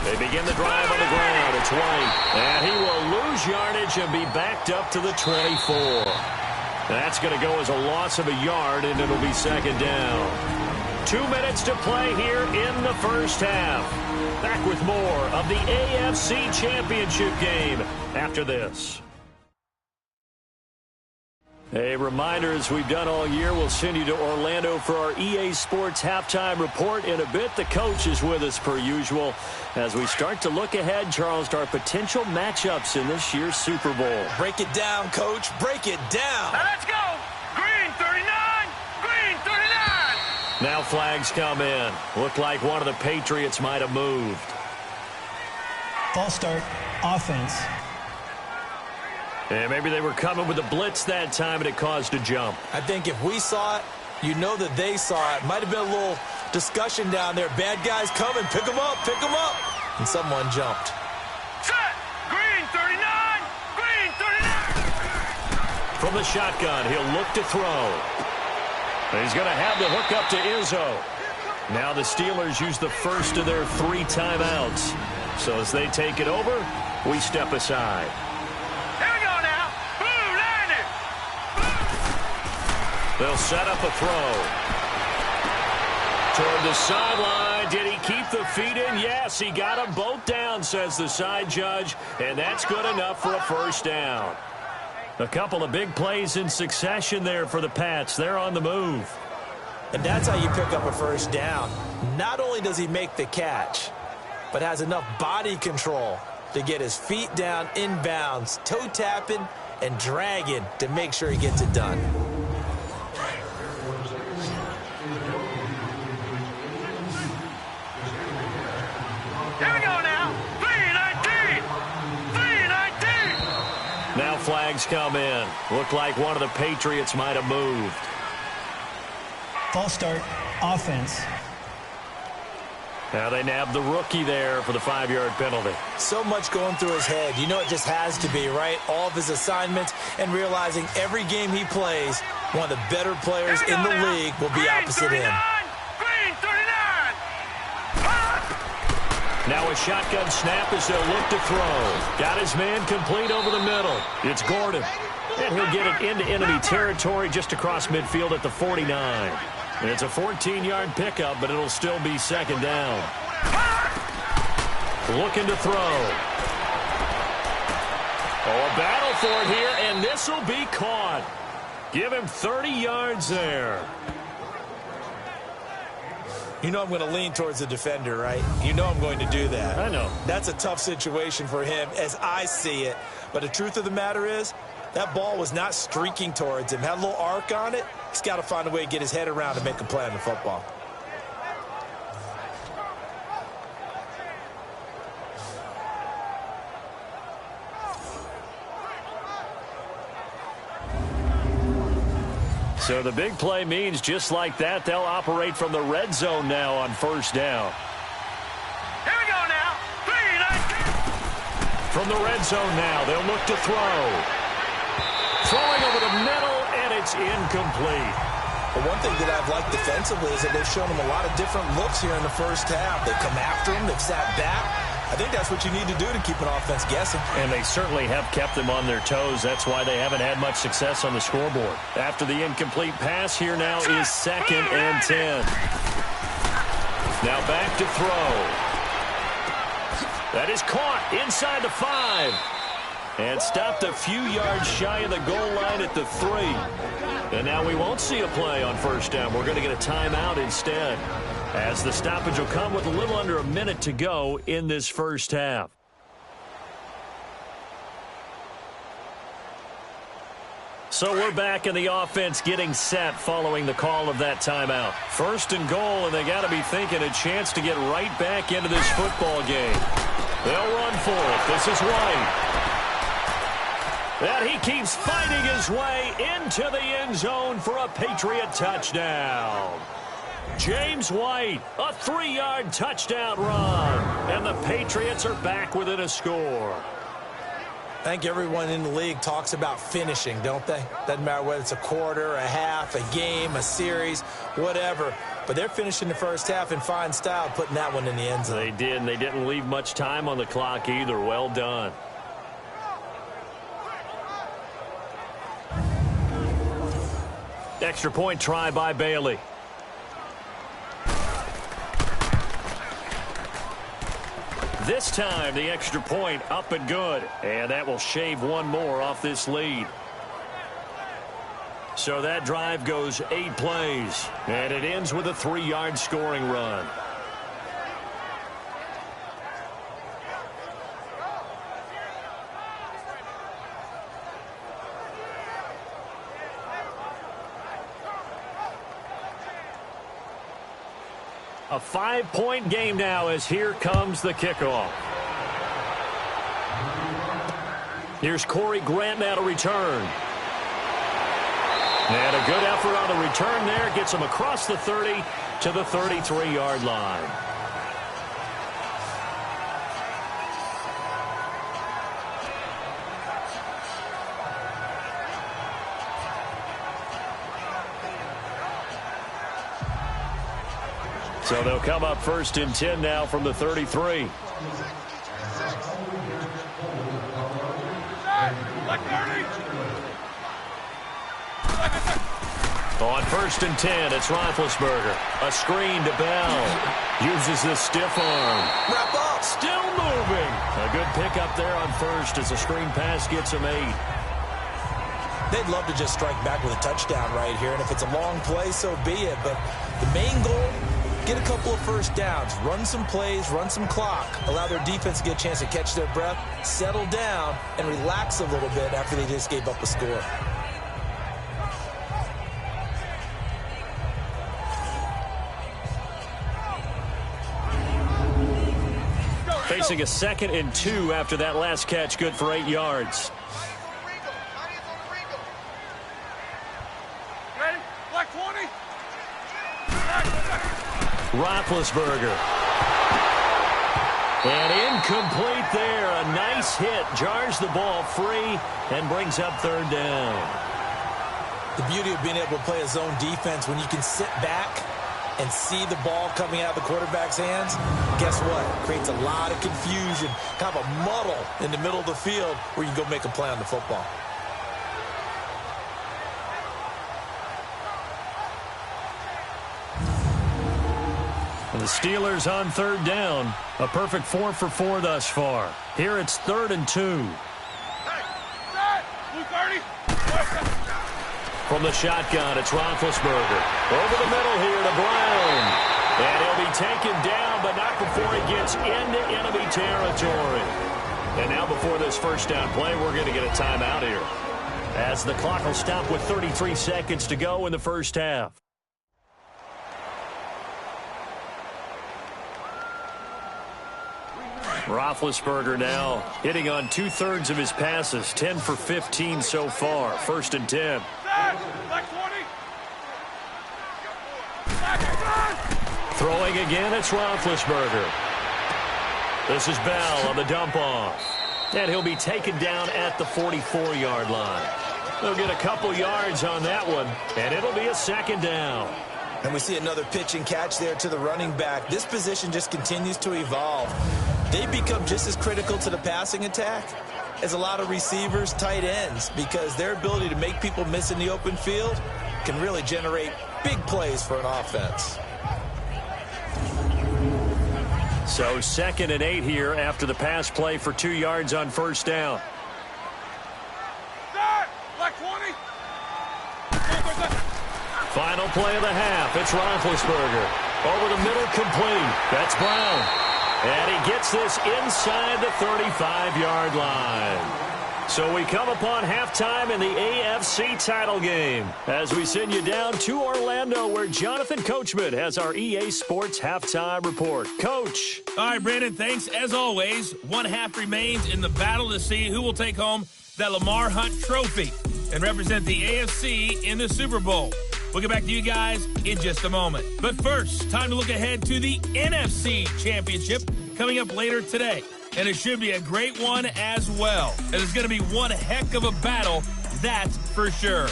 They begin the drive on the ground. It's White. And he will lose yardage and be backed up to the 24. That's going to go as a loss of a yard, and it'll be second down. 2 minutes to play here in the first half. Back with more of the AFC Championship game after this. A reminder, as we've done all year, we'll send you to Orlando for our EA Sports halftime report in a bit. The coach is with us per usual as we start to look ahead, Charles, to our potential matchups in this year's Super Bowl. Break it down, Coach. Break it down. Let's go. Green 39. Green 39. Now flags come in. Looked like one of the Patriots might have moved. False start, offense. And maybe they were coming with a blitz that time, and it caused a jump. I think if we saw it, you know that they saw it. Might have been a little discussion down there. Bad guys coming. Pick them up. Pick them up. And someone jumped. Set. Green 39. Green 39. From the shotgun, he'll look to throw. And he's going to have the hook up to Izzo. Now the Steelers use the first of their 3 timeouts. So as they take it over, we step aside. They'll set up a throw. Toward the sideline. Did he keep the feet in? Yes, he got them both down, says the side judge. And that's good enough for a first down. A couple of big plays in succession there for the Pats. They're on the move. And that's how you pick up a first down. Not only does he make the catch, but has enough body control to get his feet down inbounds, toe tapping and dragging to make sure he gets it done. Here we go now. 319. 319. Now flags come in. Looked like one of the Patriots might have moved. False start, offense. Now they nab the rookie there for the 5-yard penalty. So much going through his head. You know it just has to be, right? All of his assignments and realizing every game he plays, one of the better players in the league will be opposite him. Green 39. Now a shotgun snap as they'll look to throw. Got his man complete over the middle. It's Gordon. And he'll get it into enemy territory just across midfield at the 49. And it's a 14-yard pickup, but it'll still be second down. Looking to throw. Oh, a battle for it here, and this will be caught. Give him 30 yards there. You know I'm going to lean towards the defender, right? You know I'm going to do that. I know. That's a tough situation for him as I see it. But the truth of the matter is, that ball was not streaking towards him. Had a little arc on it. He's got to find a way to get his head around and make a play on the football. So the big play means just like that, they'll operate from the red zone now on first down. Here we go now. 319. From the red zone now, they'll look to throw. It's incomplete. But one thing that I've liked defensively is that they've shown him a lot of different looks here in the first half. They've come after him. They've sat back. I think that's what you need to do to keep an offense guessing. And they certainly have kept them on their toes. That's why they haven't had much success on the scoreboard. After the incomplete pass, here now is 2nd and 10. Now back to throw. That is caught inside the 5. And stopped a few yards shy of the goal line at the 3. And now we won't see a play on first down. We're going to get a timeout instead, as the stoppage will come with a little under a minute to go in this first half. So we're back in the offense getting set following the call of that timeout. 1st and goal, and they got to be thinking a chance to get right back into this football game. They'll run for it. This is White. And he keeps fighting his way into the end zone for a Patriot touchdown. James White, a 3-yard touchdown run. And the Patriots are back within a score. I think everyone in the league talks about finishing, don't they? Doesn't matter whether it's a quarter, a half, a game, a series, whatever. But they're finishing the first half in fine style, putting that one in the end zone. They did, and they didn't leave much time on the clock either. Well done. Extra point try by Bailey. This time, the extra point up and good. And that will shave one more off this lead. So that drive goes 8 plays. And it ends with a 3-yard scoring run. A 5-point game now as here comes the kickoff. Here's Corey Grant now to return. And a good effort on the return there. Gets him across the 30 to the 33-yard line. So they'll come up 1st and 10 now from the 33. On 1st and 10, it's Roethlisberger. A screen to Bell. Uses the stiff arm. Wrap up. Still moving. A good pickup there on 1st as a screen pass gets him 8. They'd love to just strike back with a touchdown right here, and if it's a long play, so be it. But the main goal, get a couple of first downs, run some plays, run some clock, allow their defense to get a chance to catch their breath, settle down, and relax a little bit after they just gave up a score. Facing a 2nd and 2 after that last catch, good for 8 yards. Ready? Black 20. Roethlisberger. And incomplete there. A nice hit. Jars the ball free and brings up 3rd down. The beauty of being able to play a zone defense when you can sit back and see the ball coming out of the quarterback's hands, guess what? Creates a lot of confusion, kind of a muddle in the middle of the field where you can go make a play on the football. And the Steelers on 3rd down. A perfect 4 for 4 thus far. Here it's 3rd and 2. From the shotgun, it's Roethlisberger. Over the middle here to Brown. And he'll be taken down, but not before he gets into enemy territory. And now before this first down play, we're going to get a timeout here, as the clock will stop with 33 seconds to go in the first half. Roethlisberger now hitting on 2/3 of his passes, 10 for 15 so far. 1st and 10. Throwing again, it's Roethlisberger. This is Bell on the dump off. And he'll be taken down at the 44-yard line. They'll get a couple yards on that one, and it'll be a second down. And we see another pitch and catch there to the running back. This position just continues to evolve. They become just as critical to the passing attack as a lot of receivers, tight ends, because their ability to make people miss in the open field can really generate big plays for an offense. So 2nd and 8 here after the pass play for 2 yards on first down. Final play of the half. It's Roethlisberger. Over the middle, complete. That's Brown. And he gets this inside the 35-yard line. So we come upon halftime in the AFC title game as we send you down to Orlando where Jonathan Coachman has our EA Sports halftime report. Coach. All right, Brandon, thanks. As always, one half remains in the battle to see who will take home that Lamar Hunt trophy and represent the AFC in the Super Bowl. We'll get back to you guys in just a moment. But first, time to look ahead to the NFC Championship coming up later today. And it should be a great one as well. And it's going to be one heck of a battle, that's for sure.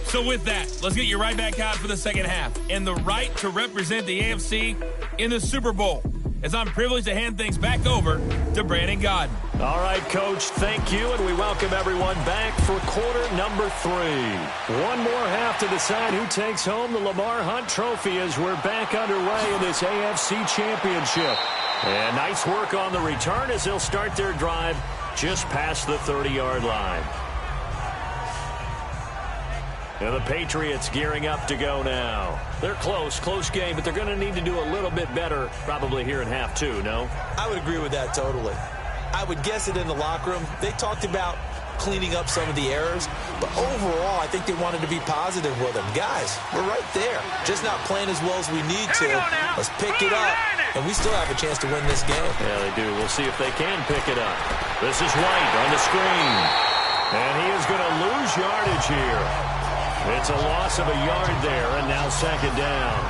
So with that, let's get you right back out for the second half and the right to represent the AFC in the Super Bowl, as I'm privileged to hand things back over to Brandon Godden. All right, Coach, thank you, and we welcome everyone back for quarter number 3. One more half to decide who takes home the Lamar Hunt trophy as we're back underway in this AFC Championship. And nice work on the return as they'll start their drive just past the 30-yard line. And the Patriots gearing up to go now. They're close game, but they're going to need to do a little bit better probably here in half 2, no? I would agree with that totally. I would guess it in the locker room. They talked about cleaning up some of the errors, but overall, I think they wanted to be positive with them. Guys, we're right there. Just not playing as well as we need to. Let's pick it up, and we still have a chance to win this game. Yeah, they do. We'll see if they can pick it up. This is White on the screen, and he is going to lose yardage here. It's a loss of a yard there, and now second down.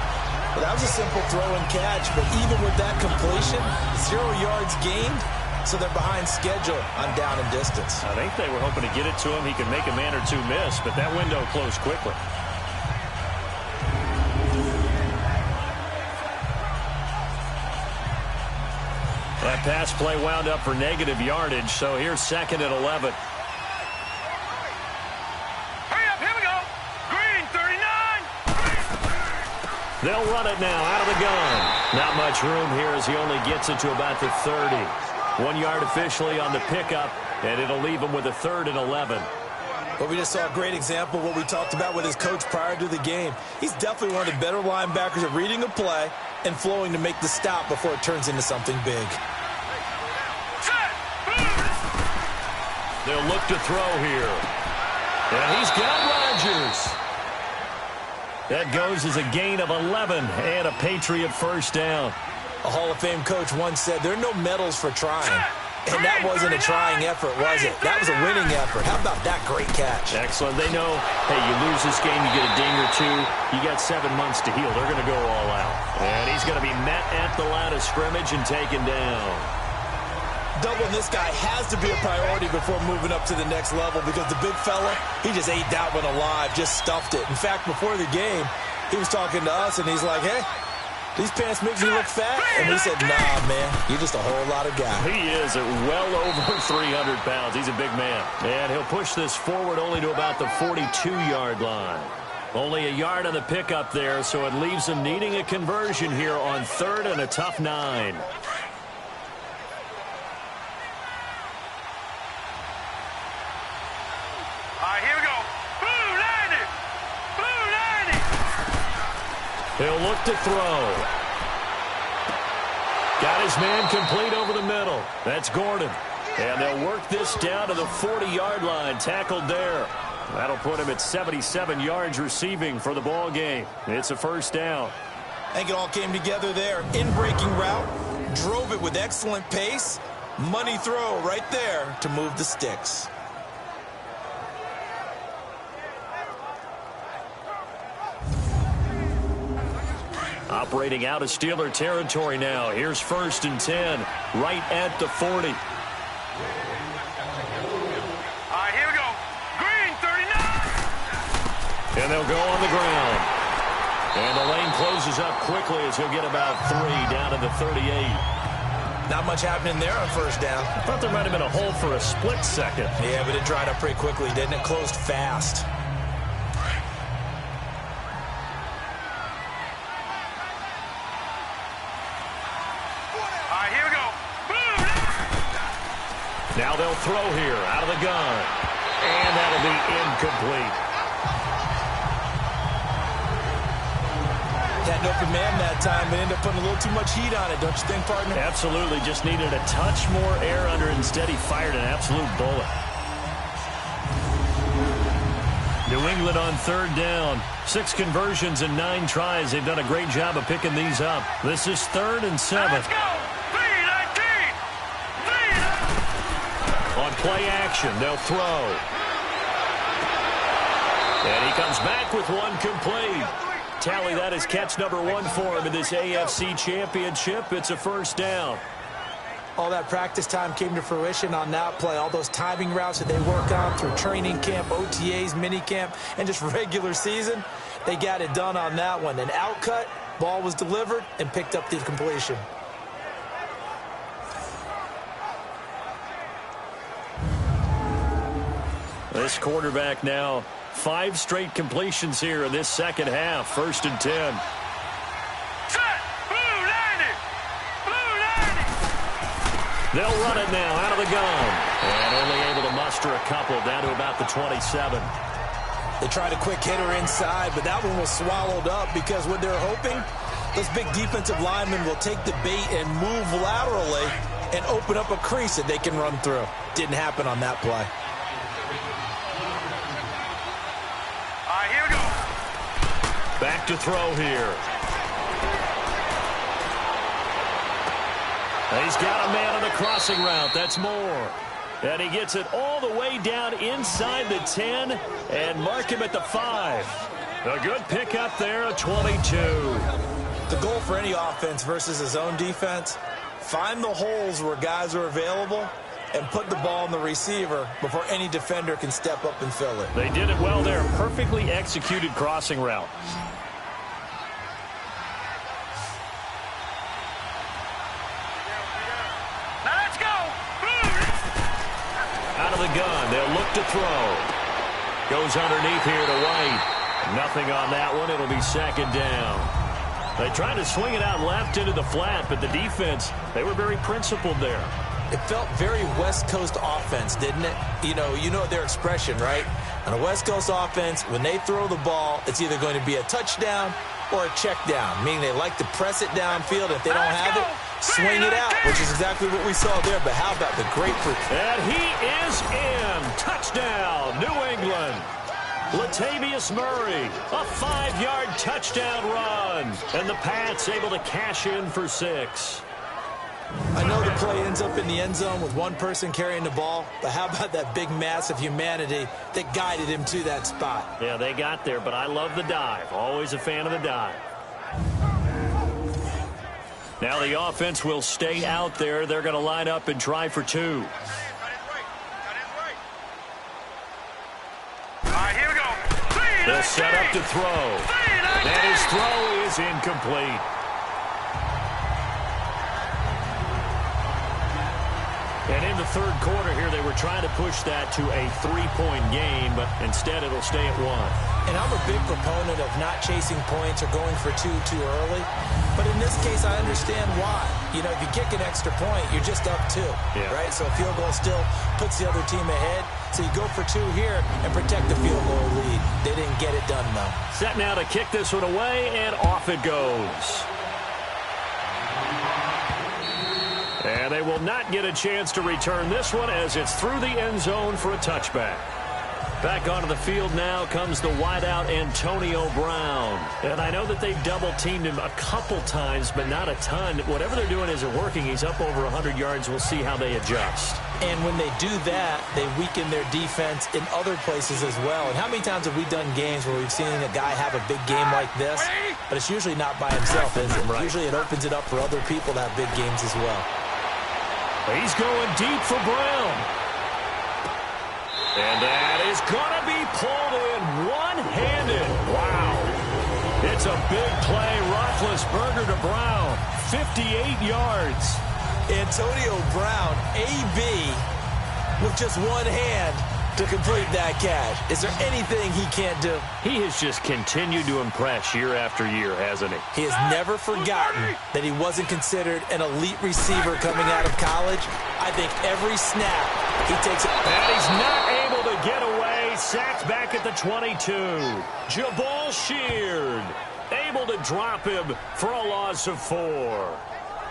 Well, that was a simple throw and catch, but even with that completion, 0 yards gained, so they're behind schedule on down and distance. I think they were hoping to get it to him. He could make a man or two miss, but that window closed quickly. That pass play wound up for negative yardage, so here's 2nd and 11. They'll run it now out of the gun. Not much room here as he only gets it to about the 30. 1 yard officially on the pickup, and it'll leave him with a 3rd and 11. But we just saw a great example of what we talked about with his coach prior to the game. He's definitely one of the better linebackers at reading a play and flowing to make the stop before it turns into something big. They'll look to throw here. And he's got Rodgers. That goes as a gain of 11 and a Patriot first down. A Hall of Fame coach once said, there are no medals for trying. And that wasn't a trying effort, was it? That was a winning effort. How about that great catch? Excellent. They know, hey, you lose this game, you get a ding or two. You got 7 months to heal. They're going to go all out. And he's going to be met at the line of scrimmage and taken down. Doubling this guy has to be a priority before moving up to the next level because the big fella, he just ate that one alive, just stuffed it. In fact, before the game, he was talking to us, and he's like, hey, these pants make me look fat? And we said, nah, man, you're just a whole lot of guy. He is at well over 300 pounds. He's a big man. And he'll push this forward only to about the 42-yard line. Only a yard on the pickup there, so it leaves him needing a conversion here on 3rd and a tough 9. Here we go. Blue 90. Blue 90. He'll look to throw. Got his man complete over the middle. That's Gordon. And they'll work this down to the 40-yard line. Tackled there. That'll put him at 77 yards receiving for the ball game. It's a first down. I think it all came together there. In-breaking route. Drove it with excellent pace. Money throw right there to move the sticks. Operating out of Steeler territory now. Here's 1st and 10, right at the 40. All right, here we go. Green, 39. And they'll go on the ground. And the lane closes up quickly as he'll get about 3 down to the 38. Not much happening there on first down. I thought there might have been a hole for a split second. Yeah, but it dried up pretty quickly, didn't it? Closed fast. All right, here we go. Boom. Now they'll throw here out of the gun. And that'll be incomplete. Had an open man that time, but ended up putting a little too much heat on it, don't you think, partner? Absolutely. Just needed a touch more air under it. Instead, he fired an absolute bullet. New England on third down. 6 conversions and 9 tries. They've done a great job of picking these up. This is 3rd and 7. Let's go. 3-19. 3-19. On play action, they'll throw. And he comes back with one complete. Tally, that is catch number 1 for him in this AFC Championship. It's a first down. All that practice time came to fruition on that play. All those timing routes that they work on through training camp, OTAs, minicamp, and just regular season, they got it done on that one. An outcut, ball was delivered, and picked up the completion. This quarterback now 5 straight completions here in this second half. 1st and 10. Set. Blue 90. Blue 90. They'll run it now out of the gun. And only able to muster a couple down to about the 27. They tried a quick hitter inside, but that one was swallowed up because what they're hoping, those big defensive linemen will take the bait and move laterally and open up a crease that they can run through. Didn't happen on that play. Back to throw here. He's got a man on the crossing route. That's Moore. And he gets it all the way down inside the 10 and mark him at the 5. A good pickup there, a 22. The goal for any offense versus his own defense, find the holes where guys are available and put the ball in the receiver before any defender can step up and fill it. They did it well there. Perfectly executed crossing route. Now let's go. Out of the gun, they'll look to throw. Goes underneath here to White. Nothing on that one. It'll be 2nd down. They tried to swing it out left into the flat, but the defense, they were very principled there. It felt very West Coast offense, didn't it? You know their expression, right? On a West Coast offense, when they throw the ball, it's either going to be a touchdown or a check down, meaning they like to press it downfield. If they don't have it, swing it out, which is exactly what we saw there. But how about the great... And he is in. Touchdown, New England. Latavius Murray, a 5-yard touchdown run. And the Pats able to cash in for 6. I know the play ends up in the end zone with one person carrying the ball, but how about that big mass of humanity that guided him to that spot? Yeah, they got there, but I love the dive. Always a fan of the dive. Now the offense will stay out there. They're going to line up and try for 2. All right, here we go. They'll set up to throw. And his throw is incomplete. And in the third quarter here, they were trying to push that to a 3-point game, but instead it'll stay at 1. And I'm a big proponent of not chasing points or going for 2 too early. But in this case, I understand why. If you kick an extra point, you're just up 2, right? So a field goal still puts the other team ahead. So you go for 2 here and protect the field goal lead. They didn't get it done, though. Set now to kick this one away, and off it goes. And they will not get a chance to return this one as it's through the end zone for a touchback. Back onto the field now comes the wideout Antonio Brown. And I know that they've double-teamed him a couple times, but not a ton. Whatever they're doing isn't working. He's up over 100 yards. We'll see how they adjust. And when they do that, they weaken their defense in other places as well. And how many times have we done games where we've seen a guy have a big game like this, but it's usually not by himself, is it? Right. Usually it opens it up for other people to have big games as well. He's going deep for Brown. And that is going to be pulled in one-handed. Wow. It's a big play. Roethlisberger to Brown. 58 yards. Antonio Brown, AB, with just one hand to complete that catch. Is there anything he can't do? He has just continued to impress year after year, hasn't he? He has never forgotten that he wasn't considered an elite receiver coming out of college. I think every snap he takes it. And he's not able to get away. Sacked back at the 22. Jabal Sheard able to drop him for a loss of 4.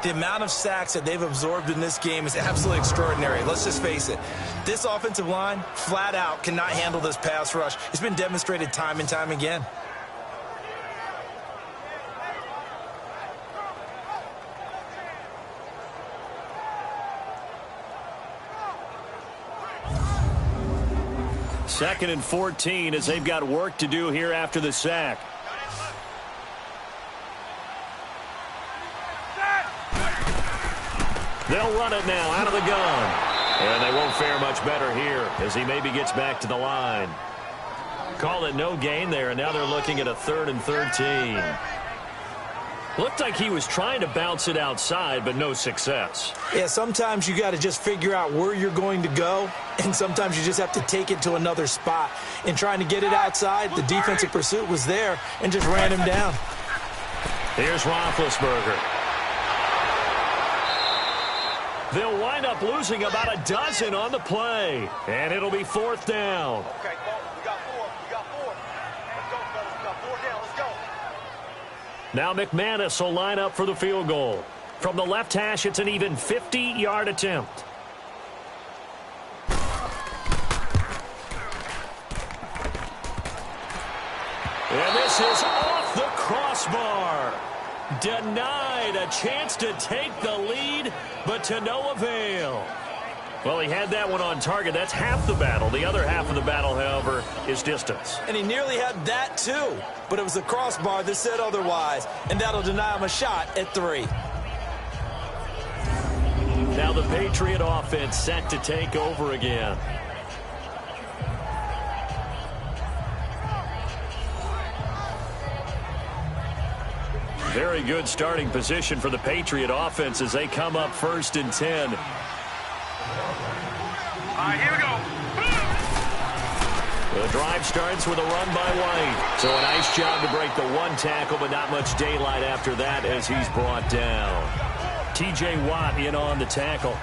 The amount of sacks that they've absorbed in this game is absolutely extraordinary. Let's just face it. This offensive line, flat out, cannot handle this pass rush. It's been demonstrated time and time again. Second and 14 as they've got work to do here after the sack. They'll run it now out of the gun. And they won't fare much better here as he maybe gets back to the line. Call it no gain there, and now they're looking at a 3rd and 13. Looked like he was trying to bounce it outside, but no success. Yeah, sometimes you got to just figure out where you're going to go, and sometimes you just have to take it to another spot. In trying to get it outside, the defensive pursuit was there and just ran him down. Here's Roethlisberger. They'll wind up losing about a dozen on the play, and it'll be 4th down. Okay, we got 4. We got 4. Let's go, fellas. We got 4 down. Let's go. Now McManus will line up for the field goal. From the left hash, it's an even 50-yard attempt. And this is off the crossbar. Denied a chance to take the lead, but to no avail. Well, he had that one on target. That's half the battle. The other half of the battle, however, is distance. And he nearly had that, too. But it was the crossbar that said otherwise, and that'll deny him a shot at 3. Now the Patriot offense set to take over again. Very good starting position for the Patriot offense as they come up 1st and 10. All right, here we go. The drive starts with a run by White. So a nice job to break the 1 tackle, but not much daylight after that as he's brought down. T.J. Watt in on the tackle.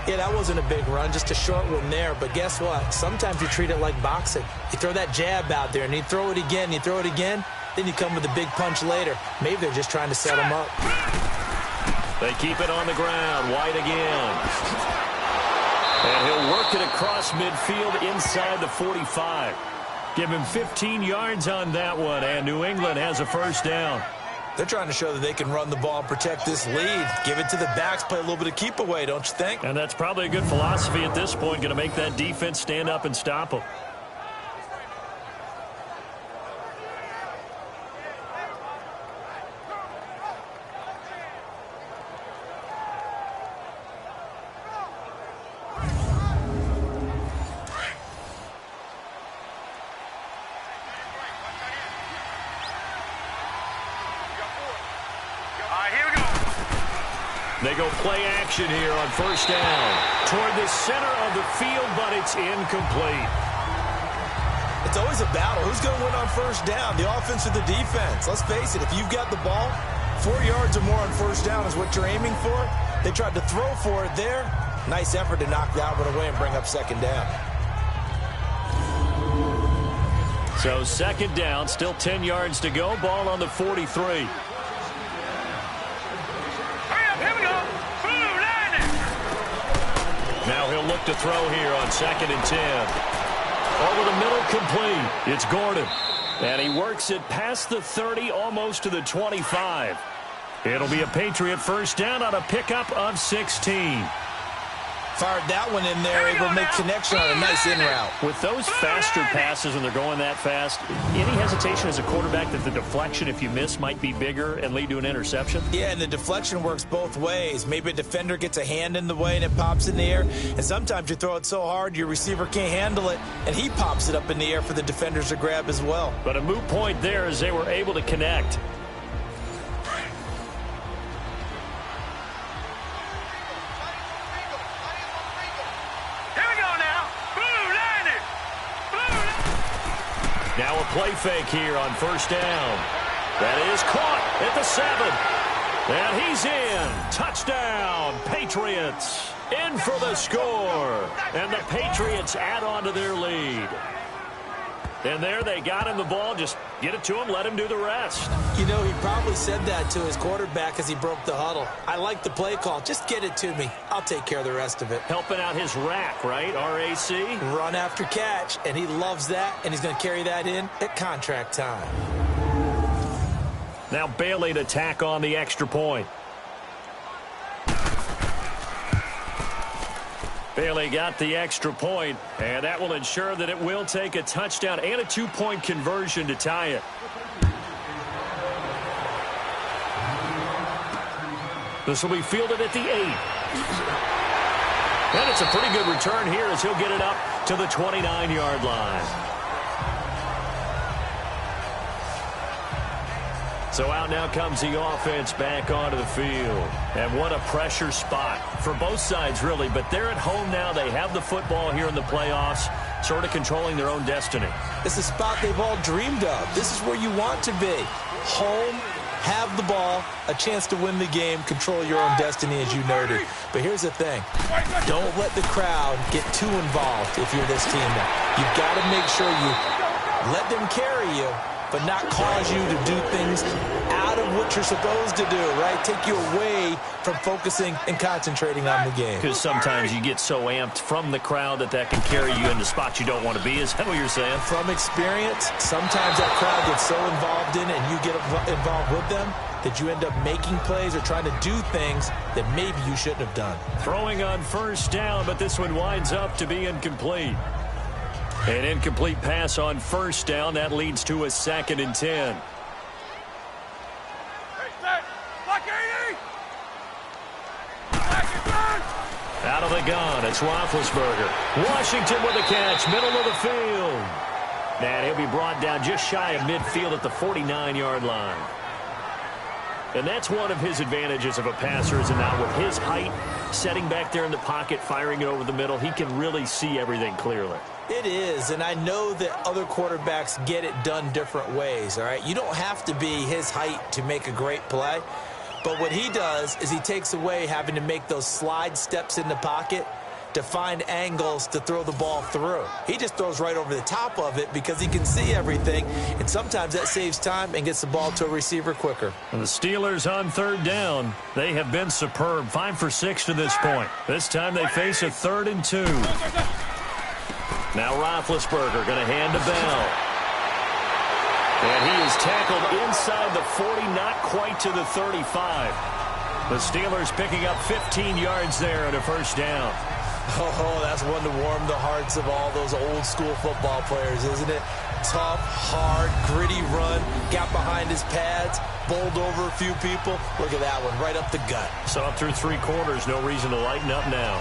Yeah, that wasn't a big run, just a short one there. But guess what? Sometimes you treat it like boxing. You throw that jab out there, and you throw it again, you throw it again. Then you come with a big punch later. Maybe they're just trying to set him up. They keep it on the ground. White again. And he'll work it across midfield inside the 45. Give him 15 yards on that one, and New England has a 1st down. They're trying to show that they can run the ball and protect this lead. Give it to the backs, play a little bit of keep away, don't you think? And that's probably a good philosophy at this point, going to make that defense stand up and stop them. They go play action here on 1st down. Toward the center of the field, but it's incomplete. It's always a battle. Who's going to win on 1st down, the offense or the defense? Let's face it, if you've got the ball, 4 yards or more on 1st down is what you're aiming for. They tried to throw for it there. Nice effort to knock that one away and bring up 2nd down. So 2nd down, still 10 yards to go. Ball on the 43. Now he'll look to throw here on 2nd and 10. Over the middle, complete. It's Gordon. And he works it past the 30, almost to the 25. It'll be a Patriot 1st down on a pickup of 16. Fired that one in there, able to make connection on a nice in route. With those faster passes when they're going that fast, any hesitation as a quarterback that the deflection, if you miss, might be bigger and lead to an interception? Yeah, and the deflection works both ways. Maybe a defender gets a hand in the way and it pops in the air, and sometimes you throw it so hard your receiver can't handle it, and he pops it up in the air for the defenders to grab as well. But a moot point there as they were able to connect. Now a play fake here on first down. That is caught at the 7. And he's in. Touchdown, Patriots. In for the score. And the Patriots add on to their lead. And there they got him the ball. Just get it to him, let him do the rest. You know, he probably said that to his quarterback as he broke the huddle. I like the play call. Just get it to me. I'll take care of the rest of it. Helping out his rack, right? R-A-C? Run after catch, and he loves that, and he's going to carry that in at contract time. Now Bailey to tack on the extra point. Bailey got the extra point, and that will ensure that it will take a touchdown and a 2-point conversion to tie it. This will be fielded at the 8. And it's a pretty good return here as he'll get it up to the 29-yard line. So out now comes the offense back onto the field. And what a pressure spot for both sides, really. But they're at home now. They have the football here in the playoffs, sort of controlling their own destiny. It's a spot they've all dreamed of. This is where you want to be. Home, have the ball, a chance to win the game, control your own destiny, as you noted. But here's the thing. Don't let the crowd get too involved if you're this team now. You've got to make sure you let them carry you, but not cause you to do things out of what you're supposed to do, right? Take you away from focusing and concentrating on the game. Because sometimes you get so amped from the crowd that can carry you into spots you don't want to be. Is that what you're saying? From experience, sometimes that crowd gets so involved in it and you get involved with them that you end up making plays or trying to do things that maybe you shouldn't have done. Throwing on first down, but this one winds up to be incomplete. An incomplete pass on first down. That leads to a 2nd and 10. Out of the gun, it's Roethlisberger. Washington with a catch, middle of the field. And he'll be brought down just shy of midfield at the 49-yard line. And that's one of his advantages of a passer, is not with his height, setting back there in the pocket, firing it over the middle. He can really see everything clearly. It is, and I know that other quarterbacks get it done different ways, all right? You don't have to be his height to make a great play, but what he does is he takes away having to make those slide steps in the pocket to find angles to throw the ball through. He just throws right over the top of it because he can see everything, and sometimes that saves time and gets the ball to a receiver quicker. And the Steelers on third down, they have been superb, 5 for 6 to this point. This time they face a 3rd and 2. Now Roethlisberger going to hand to Bell. And he is tackled inside the 40, not quite to the 35. The Steelers picking up 15 yards there and a first down. Oh, that's one to warm the hearts of all those old school football players, isn't it? Tough, hard, gritty run, got behind his pads, bowled over a few people. Look at that one, right up the gut. Saw it through 3 quarters, no reason to lighten up now.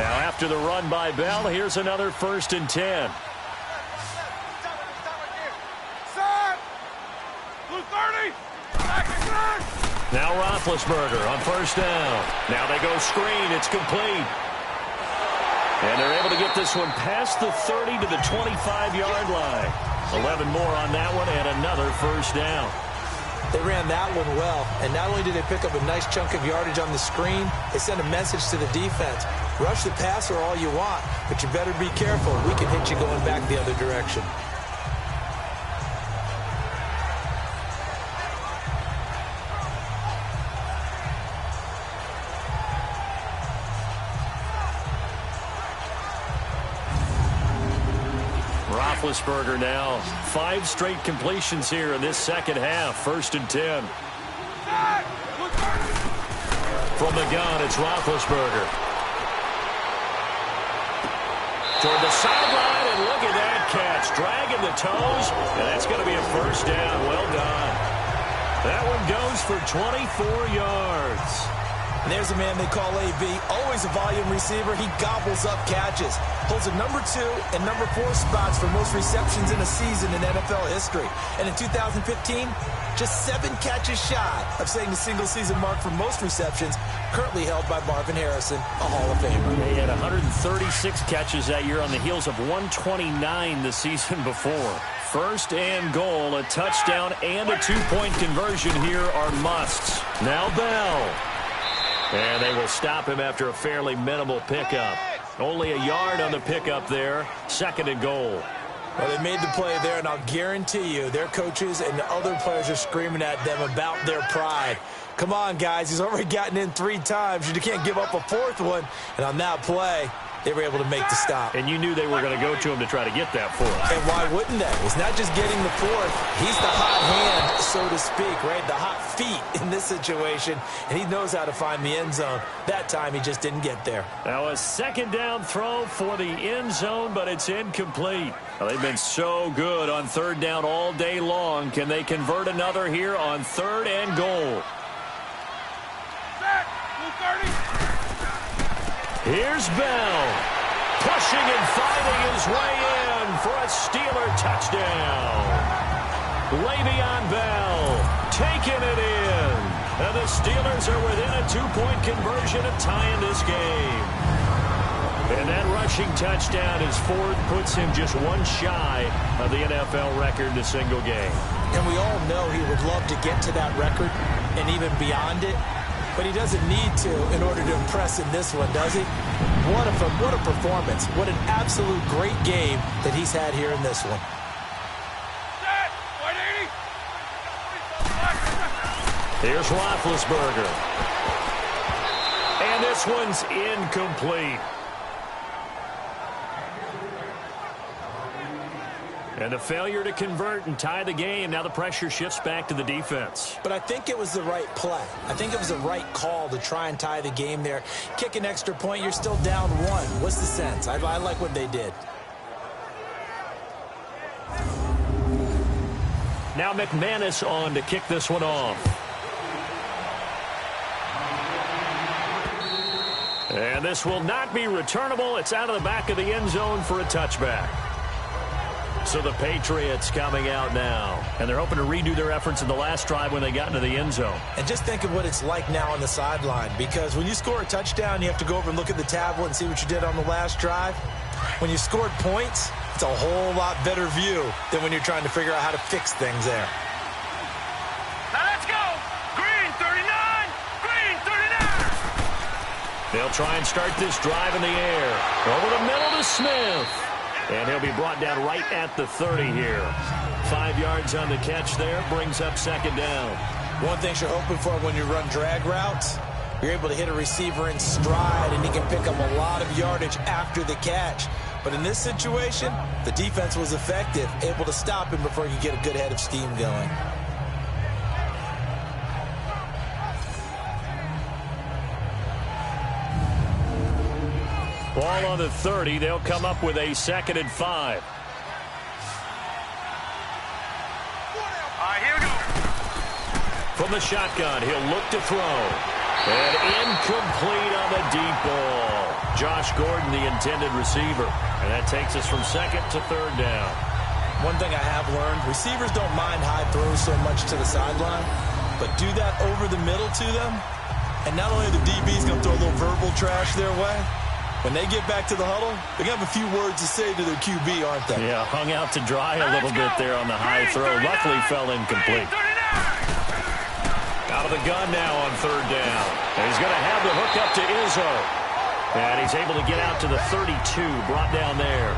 After the run by Bell, here's another 1st and 10. Now Roethlisberger on first down. Now they go screen. It's complete. And they're able to get this one past the 30 to the 25-yard line. 11 more on that one and another first down. They ran that one well, and not only did they pick up a nice chunk of yardage on the screen, they sent a message to the defense. Rush the passer all you want, but you better be careful. We can hit you going back the other direction. Roethlisberger now. 5 straight completions here in this second half. 1st and 10. From the gun, it's Roethlisberger. Toward the sideline, and look at that catch. Dragging the toes, and that's going to be a 1st down. Well done. That one goes for 24 yards. And there's a man they call AB, always a volume receiver. He gobbles up catches. Holds a number 2 and number 4 spots for most receptions in a season in NFL history. And in 2015, just 7 catches shy of setting the single-season mark for most receptions, currently held by Marvin Harrison, a Hall of Famer. He had 136 catches that year on the heels of 129 the season before. 1st and goal, a touchdown and a 2-point conversion here are musts. Now Bell. And they will stop him after a fairly minimal pickup. Only a yard on the pickup there. 2nd and goal. Well, they made the play there, and I'll guarantee you their coaches and the other players are screaming at them about their pride. Come on, guys. He's already gotten in 3 times. You can't give up a 4th one. And on that play, they were able to make the stop. And you knew they were going to go to him to try to get that 4th. And why wouldn't they? It's not just getting the 4th. He's the hot hand, so to speak, right? The hot feet in this situation. And he knows how to find the end zone. That time, he just didn't get there. Now a 2nd down throw for the end zone, but it's incomplete. Well, they've been so good on 3rd down all day long. Can they convert another here on 3rd and goal? Here's Bell, pushing and finding his way in for a Steeler touchdown. Le'Veon Bell taking it in. And the Steelers are within a 2-point conversion of tying this game. And that rushing touchdown, his 4th, puts him just 1 shy of the NFL record in a single game. And we all know he would love to get to that record and even beyond it. But he doesn't need to in order to impress in this one, does he? What a performance. What an absolute great game that he's had here in this one. Here's Roethlisberger. And this one's incomplete. And a failure to convert and tie the game. Now the pressure shifts back to the defense. But I think it was the right play. I think it was the right call to try and tie the game there. Kick an extra point, you're still down 1. What's the sense? I like what they did. Now McManus on to kick this one off. And this will not be returnable. It's out of the back of the end zone for a touchback. So the Patriots coming out now. And they're hoping to redo their efforts in the last drive when they got into the end zone. And just think of what it's like now on the sideline. Because when you score a touchdown, you have to go over and look at the tablet and see what you did on the last drive. When you scored points, it's a whole lot better view than when you're trying to figure out how to fix things there. Now let's go. Green 39. Green 39. They'll try and start this drive in the air. Over the middle to Smith. And he'll be brought down right at the 30 here. 5 yards on the catch there. Brings up 2nd down. One thing you're hoping for when you run drag routes, you're able to hit a receiver in stride, and he can pick up a lot of yardage after the catch. But in this situation, the defense was effective, able to stop him before he could get a good head of steam going. Ball on the 30. They'll come up with a 2nd and 5. Here we go. From the shotgun, he'll look to throw. And incomplete on the deep ball. Josh Gordon, the intended receiver. And that takes us from 2nd to 3rd down. One thing I have learned, receivers don't mind high throws so much to the sideline, but do that over the middle to them, and not only are the DBs going to throw a little verbal trash their way, when they get back to the huddle, they're going to have a few words to say to their QB, aren't they? Yeah, hung out to dry a little bit there on the high throw. Luckily fell incomplete. Out of the gun now on 3rd down. And he's going to have the hook up to Izzo. And he's able to get out to the 32, brought down there.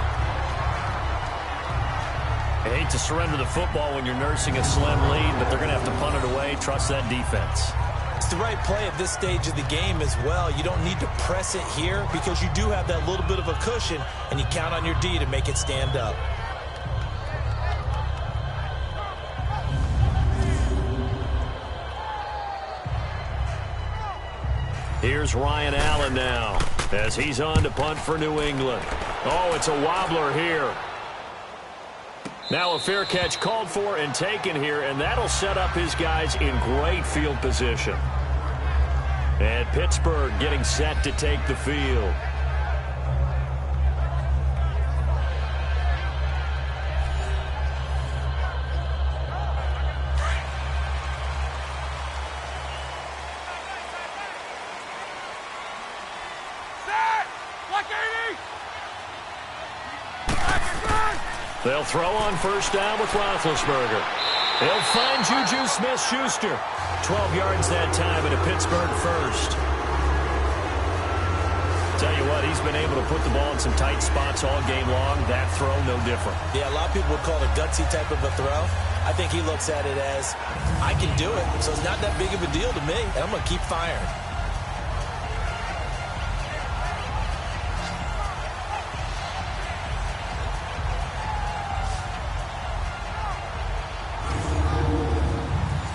I hate to surrender the football when you're nursing a slim lead, but they're going to have to punt it away. Trust that defense. It's the right play at this stage of the game as well. You don't need to press it here because you do have that little bit of a cushion, and you count on your D to make it stand up. Here's Ryan Allen now as he's on to punt for New England. Oh, it's a wobbler here. Now a fair catch called for and taken here, and that'll set up his guys in great field position. And Pittsburgh getting set to take the field. They'll throw on first down with Roethlisberger. They'll find Juju Smith-Schuster. 12 yards that time and a Pittsburgh first. Tell you what, he's been able to put the ball in some tight spots all game long. That throw, no different. Yeah, a lot of people would call it a gutsy type of a throw. I think he looks at it as, I can do it, so it's not that big of a deal to me, and I'm going to keep firing.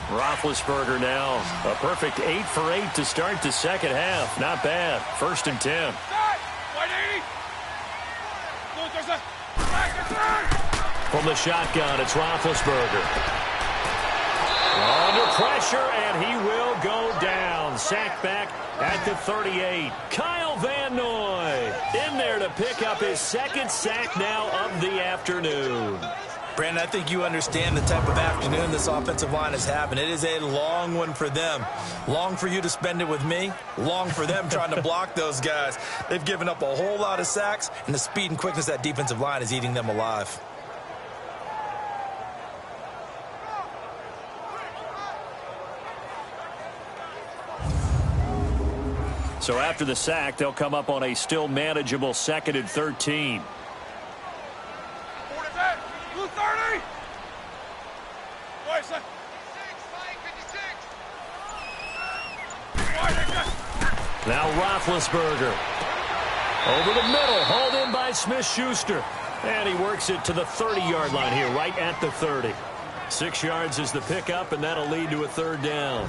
Roethlisberger now. A perfect 8 for 8 to start the second half. Not bad. 1st and 10. From the shotgun, it's Roethlisberger. Under pressure, and he will go down. Sacked back at the 38. Kyle Van Noy in there to pick up his second sack now of the afternoon. Brandon, I think you understand the type of afternoon this offensive line is having. It is a long one for them. Long for you to spend it with me. Long for them trying to block those guys. They've given up a whole lot of sacks, and the speed and quickness of that defensive line is eating them alive. So after the sack, they'll come up on a still manageable 2nd and 13. Now Roethlisberger. Over the middle, hauled in by Smith-Schuster. And he works it to the 30-yard line here, right at the 30. 6 yards is the pickup, and that'll lead to a 3rd down.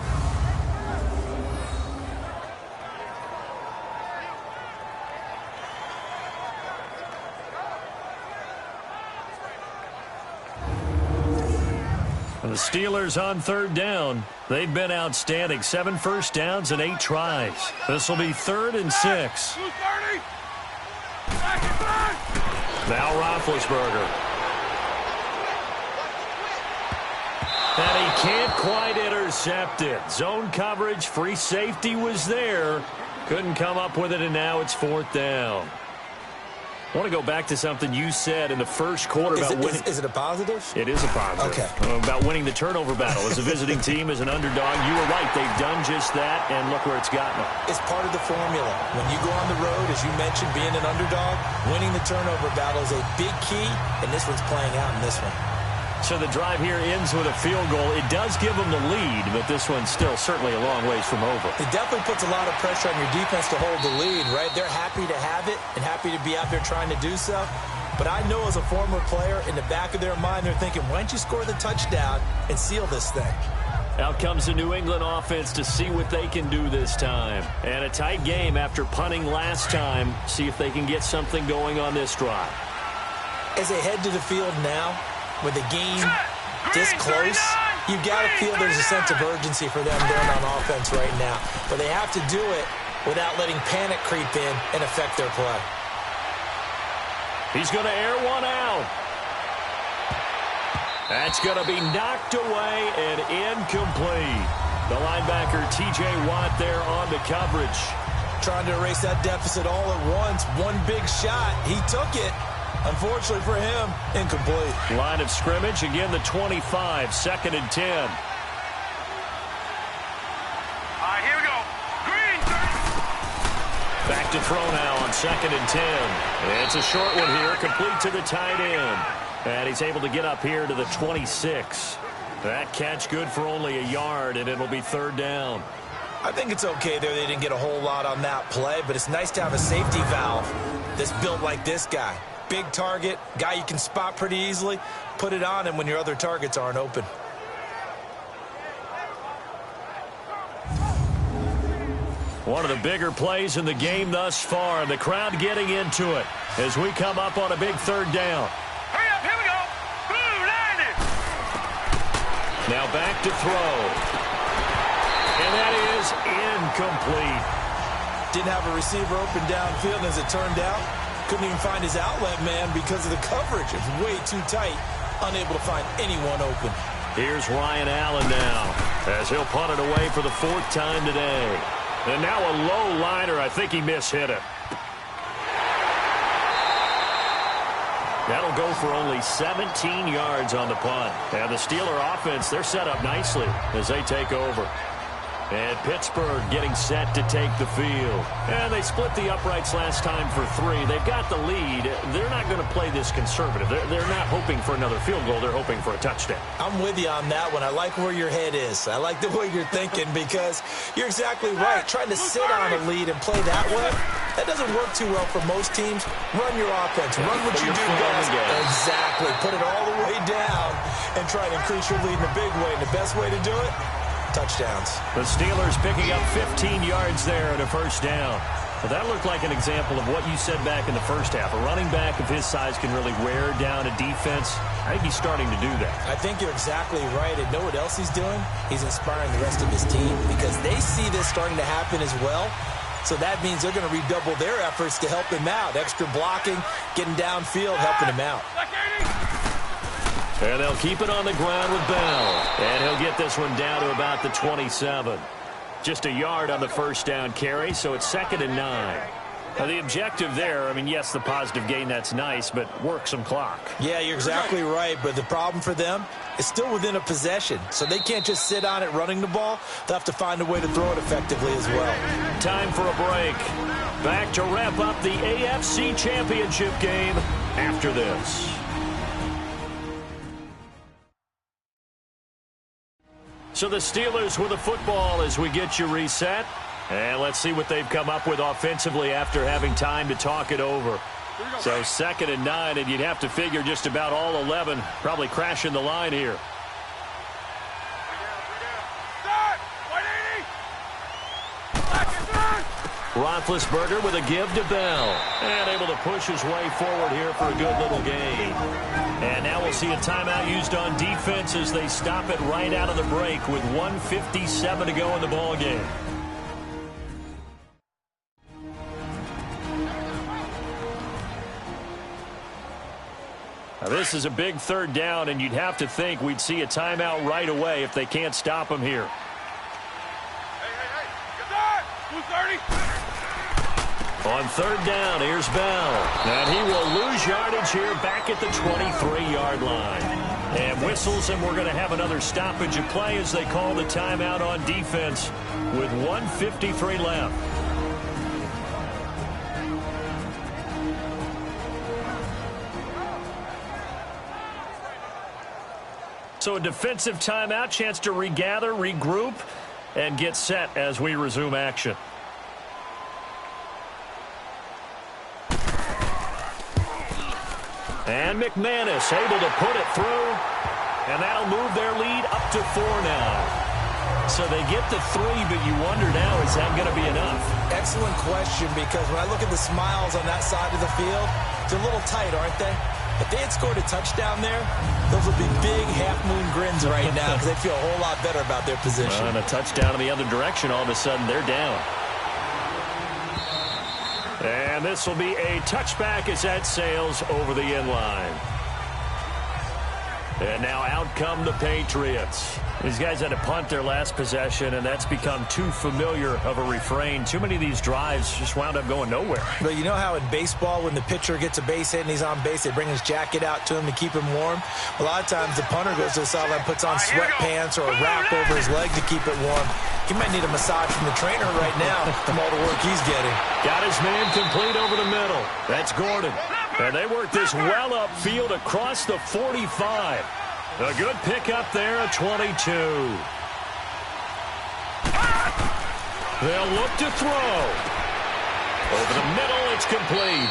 The Steelers on 3rd down. They've been outstanding. 7 first downs and 8 tries. This will be 3rd and 6. Now Roethlisberger. And he can't quite intercept it. Zone coverage, free safety was there. Couldn't come up with it, and now it's 4th down. I want to go back to something you said in the first quarter about winning. Is it a positive? It is a positive. Okay. About winning the turnover battle. As a visiting team, as an underdog, you were right. They've done just that, and look where it's gotten them. It's part of the formula. When you go on the road, as you mentioned, being an underdog, winning the turnover battle is a big key, and this one's playing out in this one. So the drive here ends with a field goal. It does give them the lead, but this one's still certainly a long ways from over. It definitely puts a lot of pressure on your defense to hold the lead, right? They're happy to have it and happy to be out there trying to do so. But I know as a former player, in the back of their mind, they're thinking, why don't you score the touchdown and seal this thing? Out comes the New England offense to see what they can do this time. And a tight game after punting last time. See if they can get something going on this drive. As they head to the field now, with the game this close, you've got to feel there's a sense of urgency for them there on offense right now. But they have to do it without letting panic creep in and affect their play. He's going to air one out. That's going to be knocked away and incomplete. The linebacker, T.J. Watt, there on the coverage. Trying to erase that deficit all at once. One big shot. He took it. Unfortunately for him, incomplete. Line of scrimmage, again the 25, 2nd and 10. All right, here we go. Green. Back to throw now on 2nd and 10. It's a short one here, complete to the tight end. And he's able to get up here to the 26. That catch good for only a yard, and it'll be 3rd down. I think it's okay there. They didn't get a whole lot on that play, but it's nice to have a safety valve that's built like this guy. Big target, guy you can spot pretty easily. Put it on him when your other targets aren't open. One of the bigger plays in the game thus far. The crowd getting into it as we come up on a big third down. Hurry up, here we go. Blue line it. Now back to throw. And that is incomplete. Didn't have a receiver open downfield, and as it turned out, couldn't even find his outlet man because of the coverage. It was way too tight, unable to find anyone open. Here's Ryan Allen now as he'll punt it away for the 4th time today. And now a low liner. I think he mishit it. That'll go for only 17 yards on the punt. And the Steeler offense, they're set up nicely as they take over. And Pittsburgh getting set to take the field. And they split the uprights last time for 3. They've got the lead. They're not going to play this conservative. They're not hoping for another field goal. They're hoping for a touchdown. I'm with you on that one. I like where your head is. I like the way you're thinking because you're exactly right. Trying to sit on a lead and play that way, that doesn't work too well for most teams. Run your offense. Run what you do best. Exactly. Put it all the way down and try to increase your lead in a big way. And the best way to do it, touchdowns. The Steelers picking up 15 yards there at a first down. But that looked like an example of what you said back in the first half. A running back of his size can really wear down a defense. I think he's starting to do that. I think you're exactly right. And know what else he's doing? He's inspiring the rest of his team because they see this starting to happen as well. So that means they're going to redouble their efforts to help him out. Extra blocking, getting downfield, helping him out. And they'll keep it on the ground with Bell. And he'll get this one down to about the 27. Just a yard on the first down carry, so it's 2nd and 9. Now the objective there, I mean, yes, the positive gain, that's nice, but work some clock. Yeah, you're exactly right, but the problem for them is still within a possession, so they can't just sit on it running the ball. They'll have to find a way to throw it effectively as well. Time for a break. Back to wrap up the AFC Championship game after this. So the Steelers with the football as we get you reset. And let's see what they've come up with offensively after having time to talk it over. So 2nd and 9, and you'd have to figure just about all 11 probably crashing the line here. Roethlisberger with a give to Bell. And able to push his way forward here for a good little gain. And now we'll see a timeout used on defense as they stop it right out of the break with 1:57 to go in the ball game. Now this is a big 3rd down, and you'd have to think we'd see a timeout right away if they can't stop him here. On 3rd down, here's Bell. And he will lose yardage here back at the 23-yard line. And whistles, and we're going to have another stoppage of play as they call the timeout on defense with 1:53 left. So a defensive timeout, chance to regather, regroup, and get set as we resume action. And McManus able to put it through, and that'll move their lead up to 4 now. So they get to 3, but you wonder now, is that going to be enough? Excellent question, because when I look at the smiles on that side of the field, they're a little tight, aren't they? If they had scored a touchdown there, those would be big half-moon grins right now because they feel a whole lot better about their position. And a touchdown in the other direction, all of a sudden they're down. And this will be a touchback as that sails over the end line. And now out come the Patriots. These guys had to punt their last possession, and that's become too familiar of a refrain. Too many of these drives just wound up going nowhere. But you know how in baseball, when the pitcher gets a base hit and he's on base, they bring his jacket out to him to keep him warm? A lot of times the punter goes to the sideline, puts on sweatpants or a wrap over his leg to keep it warm. He might need a massage from the trainer right now from all the work he's getting. Got his man complete over the middle. That's Gordon. And they work this well upfield across the 45. A good pickup there at 22. They'll look to throw. Over the middle, it's complete.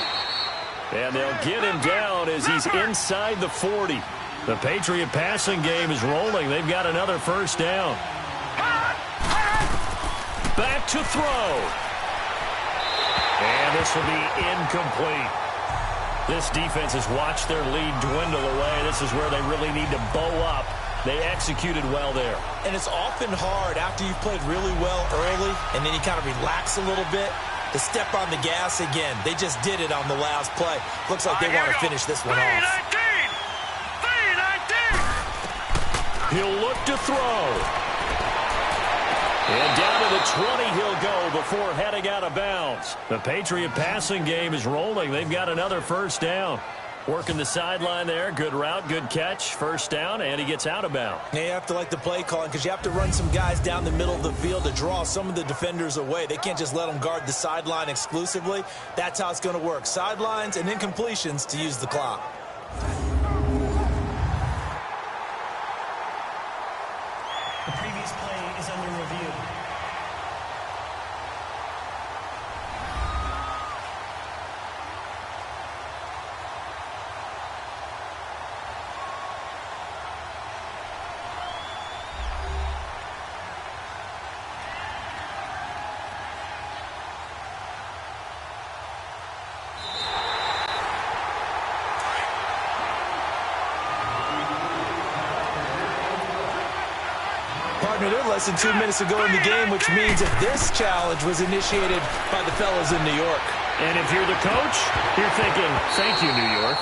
And they'll get him down as he's inside the 40. The Patriot passing game is rolling. They've got another first down. Back to throw. And this will be incomplete. This defense has watched their lead dwindle away. This is where they really need to bow up. They executed well there. And it's often hard after you've played really well early and then you kind of relax a little bit to step on the gas again. They just did it on the last play. Looks like they want to finish this one off. 3-19. He'll look to throw. And down to the 20 he'll go before heading out of bounds. The Patriot passing game is rolling. They've got another first down. Working the sideline there. Good route, good catch. First down, and he gets out of bounds. Yeah, you have to like the play calling because you have to run some guys down the middle of the field to draw some of the defenders away. They can't just let them guard the sideline exclusively. That's how it's going to work. Sidelines and incompletions to use the clock. The previous play is under review. They're less than 2 minutes ago in the game, which means that this challenge was initiated by the fellas in New York. And if you're the coach, you're thinking, thank you, New York.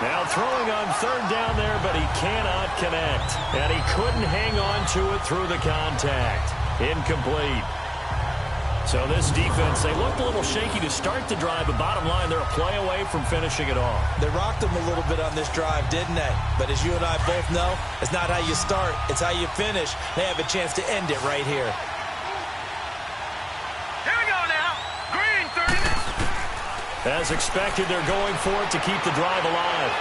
Now throwing on third down there, but he cannot connect. And he couldn't hang on to it through the contact. Incomplete. So this defense, they looked a little shaky to start the drive, but bottom line, they're a play away from finishing it off. They rocked them a little bit on this drive, didn't they? But as you and I both know, it's not how you start, it's how you finish. They have a chance to end it right here. Here we go now. Green 30. As expected, they're going for it to keep the drive alive.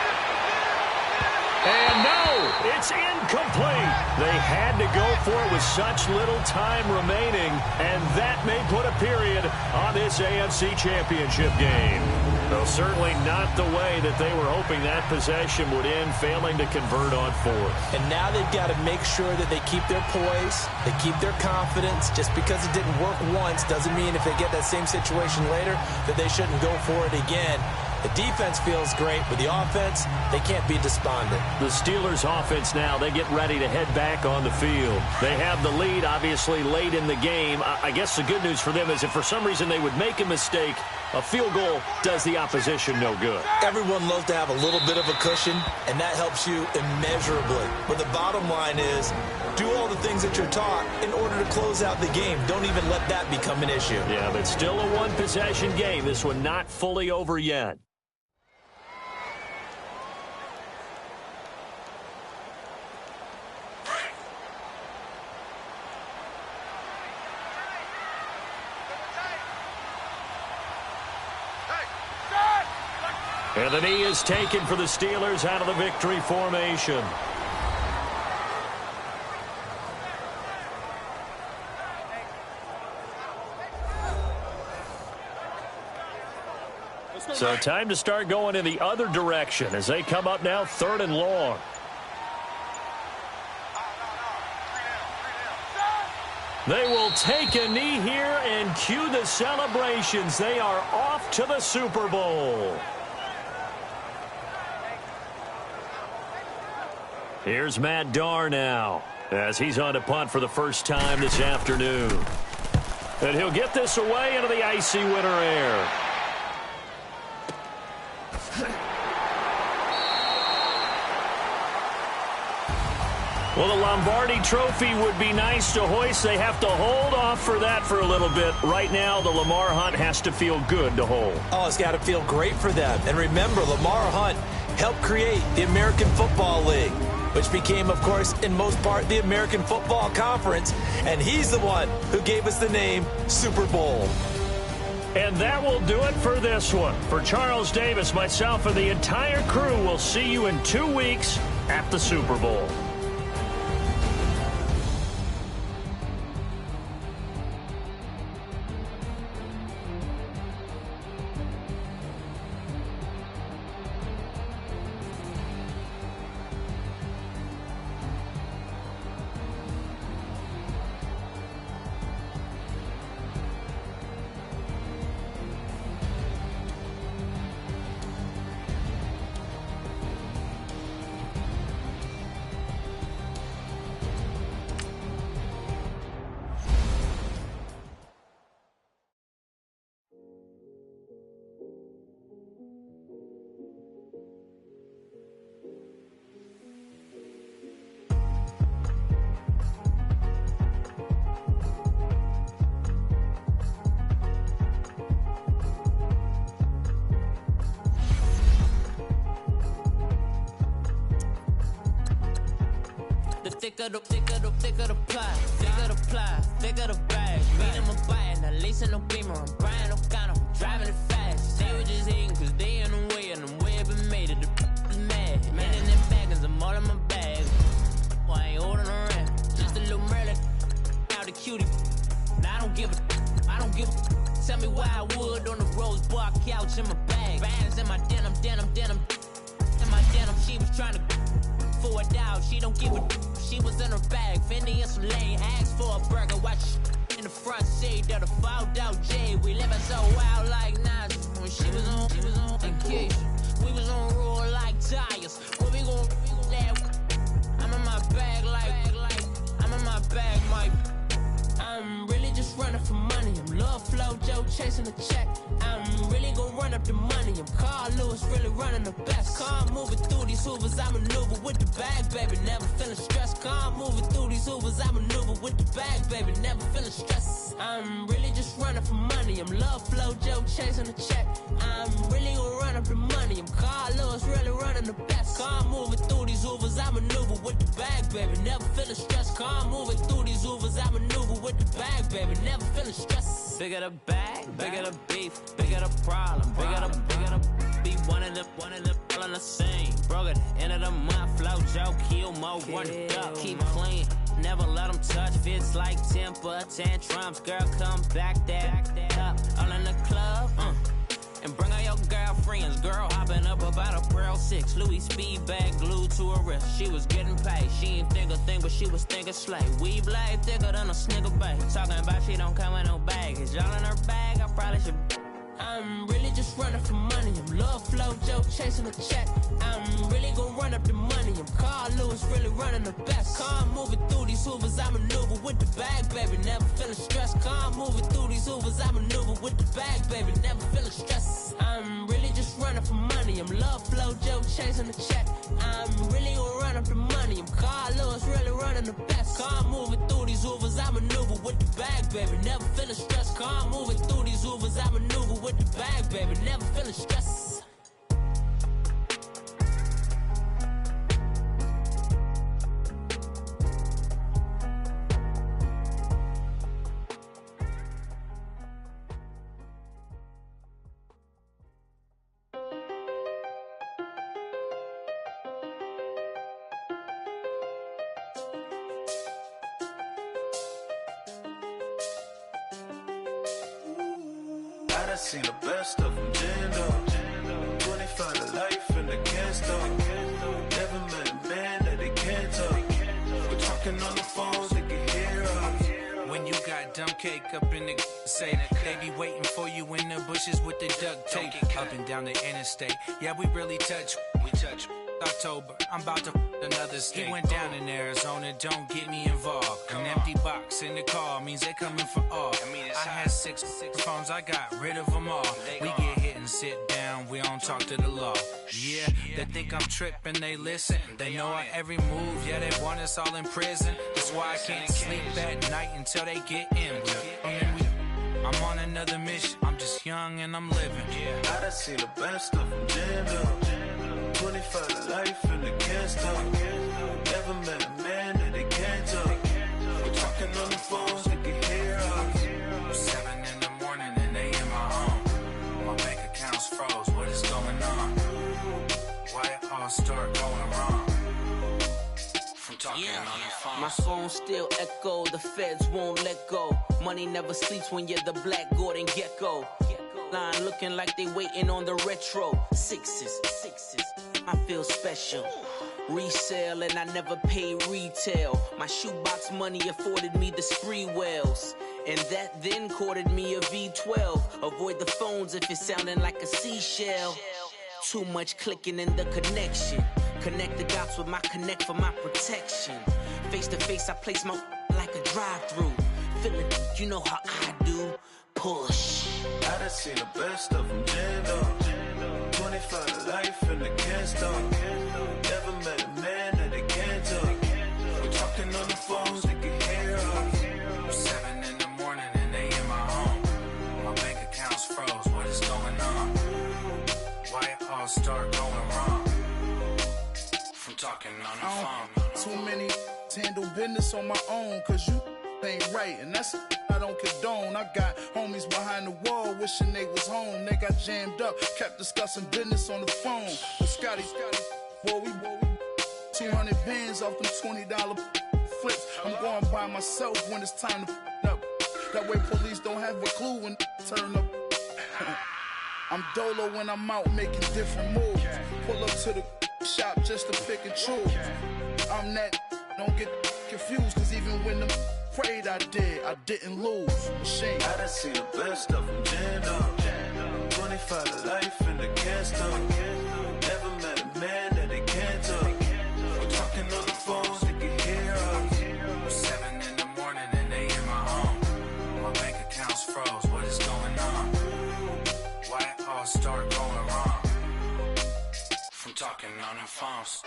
And no, it's incomplete. They had to go for it with such little time remaining, and that may put a period on this AFC Championship game. Though certainly not the way that they were hoping that possession would end, failing to convert on fourth. And now they've got to make sure that they keep their poise, they keep their confidence. Just because it didn't work once doesn't mean if they get that same situation later that they shouldn't go for it again. The defense feels great. With the offense, they can't be despondent. The Steelers' offense now, they get ready to head back on the field. They have the lead, obviously, late in the game. I guess the good news for them is if for some reason they would make a mistake, a field goal does the opposition no good. Everyone loves to have a little bit of a cushion, and that helps you immeasurably. But the bottom line is, do all the things that you're taught in order to close out the game. Don't even let that become an issue. Yeah, but still a one-possession game. This one not fully over yet. And the knee is taken for the Steelers out of the victory formation. So time to start going in the other direction as they come up now 3rd and long. They will take a knee here and cue the celebrations. They are off to the Super Bowl. Here's Matt Darr now as he's on to punt for the first time this afternoon. And he'll get this away into the icy winter air. Well, the Lombardi Trophy would be nice to hoist. They have to hold off for that for a little bit. Right now, the Lamar Hunt has to feel good to hold. Oh, it's got to feel great for them. And remember, Lamar Hunt helped create the American Football League, which became, of course, in most part, the American Football Conference. And he's the one who gave us the name Super Bowl. And that will do it for this one. For Charles Davis, myself, and the entire crew, we'll see you in 2 weeks at the Super Bowl. thicker the pie, thicker the ply, thicker the bag. Meet him a bite, now leasing no beamer, I'm buying no counter, I'm driving it fast. They were just hating cause they in the way, and the way I've been made it, the is mad. Man in them baggins, I'm all in my bag. Well, I ain't holding around, just a little Merlin, out the cutie. Now I don't give a. Tell me why I would on the rose bar couch in my bag. Bands in my denim. In my denim, she was trying to for it out. She don't give a. She was in her bag. Fendi and some lane. Asked for a burger. Watch in the front seat of the fouled out J. We living so wild like Nas. When she was on vacation. We was on roll like tires. When we gon' that? I'm in my bag like I'm in my bag, Mike. I'm really just running for money. I'm Love Flow Joe chasing the check. I'm really gon' run up the money. I'm Carl Lewis, really running the best. Car moving through these Hoovers, I maneuver with the bag, baby. Never feeling stressed. Car moving through these Hoovers, I maneuver with the bag, baby. Never feeling stressed. I'm really just running for money. I'm Love Flow Joe chasing the check. I'm really gon' run up the money. I'm Carl Lewis, really running the best. Car moving through these Hoovers, I maneuver with the bag, baby. Never feeling stressed. Car moving through these Hoovers, I maneuver with the bag, baby. Never feeling stressed. Bigger the bag, bigger the beef, bigger the problem, bigger the be one of the all on the same. Broke at the end of the month, flow Joe, kill mo, run it up, keep clean. Never let them touch, fits like temper tantrums. Girl, come back that up, all in the club, and bring all your girlfriends. Girl hopping up about a Pearl 6 Louis speed bag glued to her wrist. She was getting paid. She ain't think a thing, but she was thinking slay. Weave blade thicker than a snigger bag. Talking about she don't come with no baggage. Y'all in her bag, I probably should. I'm really just running for money. I'm Love Flow Joe chasing the check. I'm really gon' run up the money. I'm Carl Lewis, really running the best. Car moving through these Hoovers, I maneuver with the bag, baby. Never feeling stressed. Car moving through these Hoovers, I maneuver with the bag, baby. Never feeling stressed. I'm really just running for money. I'm Love Flow Joe chasing the check. I'm really gon' run up the money. I'm Carl Lewis, really running the best. Car moving through these Hoovers, I maneuver with the bag, baby. Never feeling stressed. Car moving through these Hoovers, I maneuver with the bag, baby. Never feeling stressed. I seen the best of them, Jando. 25 to life and they can't stop. Never met a man that they can't talk. We're talking on the phones, they can hear us. When you got dumb cake up in the say they be waiting for you in the bushes with the duct tape. Up and down the interstate, yeah, we really touch. We touch. October, I'm about to another state. He went down in Arizona, don't get me involved. An empty box in the car means they coming for all. I had six phones, I got rid of them all. We get hit and sit down, we don't talk to the law. Yeah, they think I'm tripping, they listen. They know our every move, yeah, they want us all in prison. That's why I can't sleep at night until they get in. I'm on another mission, I'm just young and I'm living. I done seen the best of them, Jando. 25 to life and they can't stop. Never met a man that they can't talk. We're talking on the phones, they can hear us. 7 in the morning and they in my home. My bank account's froze, what is going on? Why it all start going wrong? From talking on the phone. My phone still echo, the feds won't let go. Money never sleeps when you're the Black Gordon Gecko. Line looking like they waiting on the retro. Sixes, I feel special. Resale and I never pay retail. My shoebox money afforded me the spree wells. And that then courted me a V12. Avoid the phones if it's sounding like a seashell. Too much clicking in the connection. Connect the dots with my connect for my protection. Face to face, I place my like a drive-through. Feeling, you know how I do. Push. I done seen the best of them, Jando. 25 to life and they can't stop. Never met a man that they can't talk. We're talking on the phones, they can hear us. 7 in the morning and they in my home. My bank account's froze, what is going on? Why it all start going wrong? From talking on the phone. Too many handle business on my own, cause you ain't right, and that's I don't condone. I got homies behind the wall wishing they was home. They got jammed up, kept discussing business on the phone. But Scotty, boy, we 200 bands off them $20 flips. I'm going by myself when it's time to up. That way police don't have a clue when turn up. I'm dolo when I'm out making different moves. Pull up to the shop just to pick and choose. I'm that, don't get confused, cause even when them prayed I didn't lose. Machine. I done seen the best of them jammed up. 25 to life in the can't stop. Never met a man that they can't talk. We're talking on the phones, they can hear us. 7 in the morning and they in my home. My bank account's froze, what is going on? Why it all start going wrong? From talking on the phones.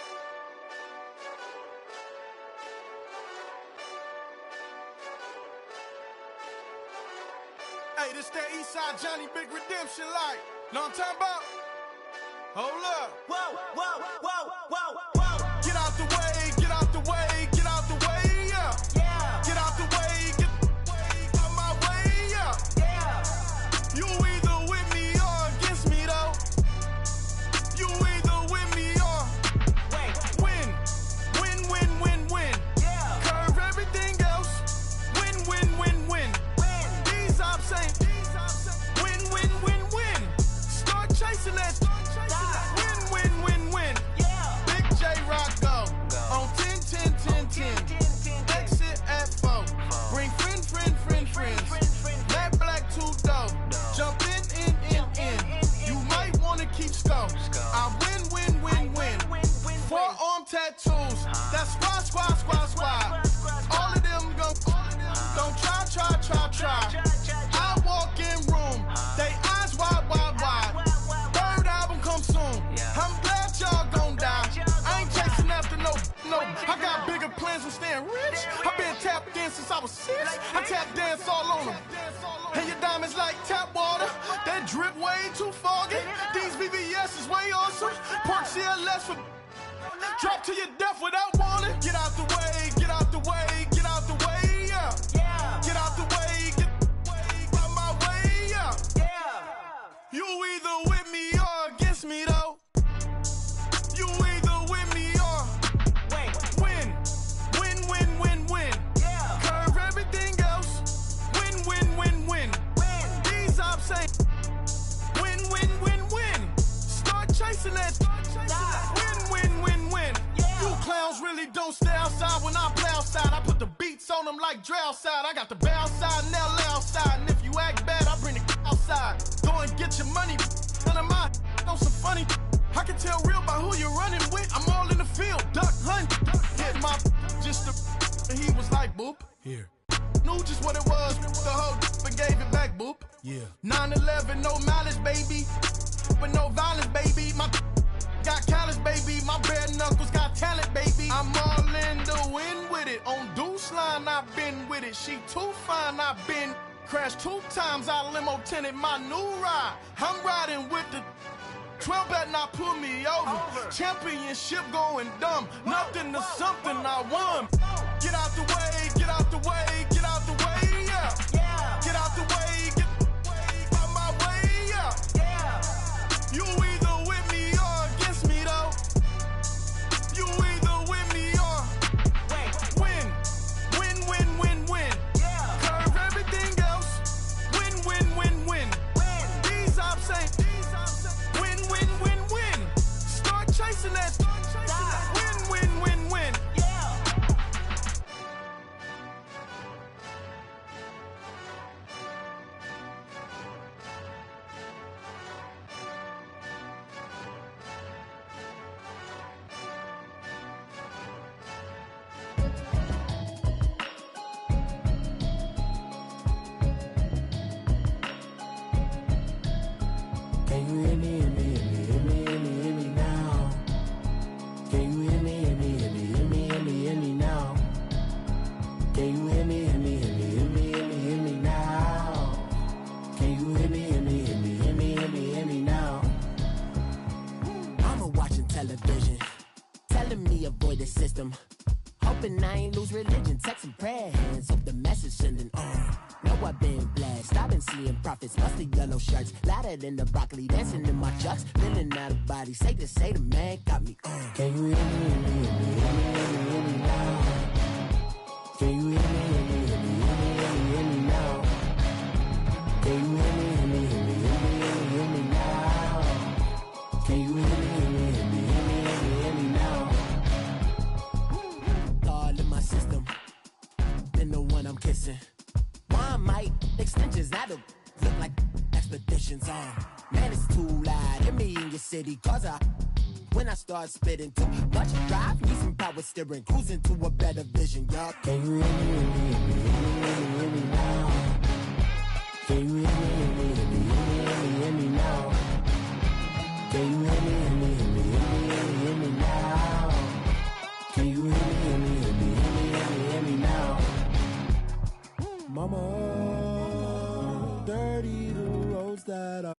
Hey, this that Eastside Johnny Big Redemption like. Know what I'm talking about? Hold up. Whoa, whoa, whoa, whoa, whoa. Get out the way, get out the way, get out the way, yeah. Yeah. Get out the way, get out my way, yeah. Yeah. You either with me or against me though. You either with me or win. Win, win, win, win. Yeah. Curve everything else. Win, win, win, win. These I'm saying. Win, win, win, win. Start chasing that. Win, win, win, win. Yeah. Big J Rock go. On 10, 10, 10, 10. Exit at 4. Bring friends. Black, 2 dough. Jump in. You might wanna keep score. I win. Forearm tattoos. That's squad. All of them go. Don't try. I walk in room. They eyes wide. Third album come soon. I'm glad y'all gon' die. I ain't chasing after no. I got bigger plans than staying rich. I been tapped in since I was 6. I tap dance all on them. And your diamonds like tap water. That drip way too foggy. These VVS is way awesome. Pork CLS for drop to your death without warning. Get out the way, get out the way, get out the way, yeah. Get out the way, get out my way, yeah. You either with me or against me though. You either with me or win. Win. Curve everything else. Win. These I'm saying. Win. Start chasing that. Win. You clowns really don't stay outside when I play outside. I put the beats on them like Dre outside. I got the bow side and LA outside. And if you act bad, I bring the outside. Go and get your money. None of my know some funny. I can tell real by who you're running with. I'm all in the field. Duck hunt. Hit my just and he was like, boop. Here. Knew just what it was. The whole and gave it back, boop. Yeah. 9/11, no malice, baby. But no violence, baby. My got callous, baby. My bare knuckles got talent, baby. I'm all in the wind with it. On Deuce line, I've been with it. She too fine, I've been crashed 2 times. I limo tinted my new ride. I'm riding with the 12 better not pull me over. Championship going dumb. Nothing to something I won. Get out the way, get out the way, get out the way, yeah. Get out the way, get out my way, yeah. You either with me or against me though. You either with me or win. Curve everything else. Win. These I'm saying. Win. Start chasing that. Win. Can you hear me now? Can you hear me now? Can you hear me now? Can you hear me now? I'm watching television. telling me avoid the system. Hoping I ain't lose religion, texting prayer hands, hope the message sending on. Know I've been blessed, I've been seeing prophets, mostly yellow shirts, louder than the broccoli, dancing in my chucks, feeling out of body, safe to say the man got me on. Can you hear me, hear me, hear me, hear me, hear me now? Can you hear me, hear me, hear me, hear me, hear me now? Can you hear me, hear me, hear me, hear me, hear me now? Can you hear me, hear me, hear me, hear me, hear me now? All in my system, been the one I'm kissing. One might extensions that'll look like expeditions on. Man, it's too loud. Hear me in your city, cause when I start spitting too much drive, need some power steering, cruising to a better vision, y'all. Can you hear me, hear me, hear me, hear me, hear me now? Can you hear me, hear me, hear me, hear me, hear me now? Can you hear me, hear me, hear me, hear me, hear me now? Can you hear me, hear me, hear me, hear me, hear me now? Mama, dirty the roads that I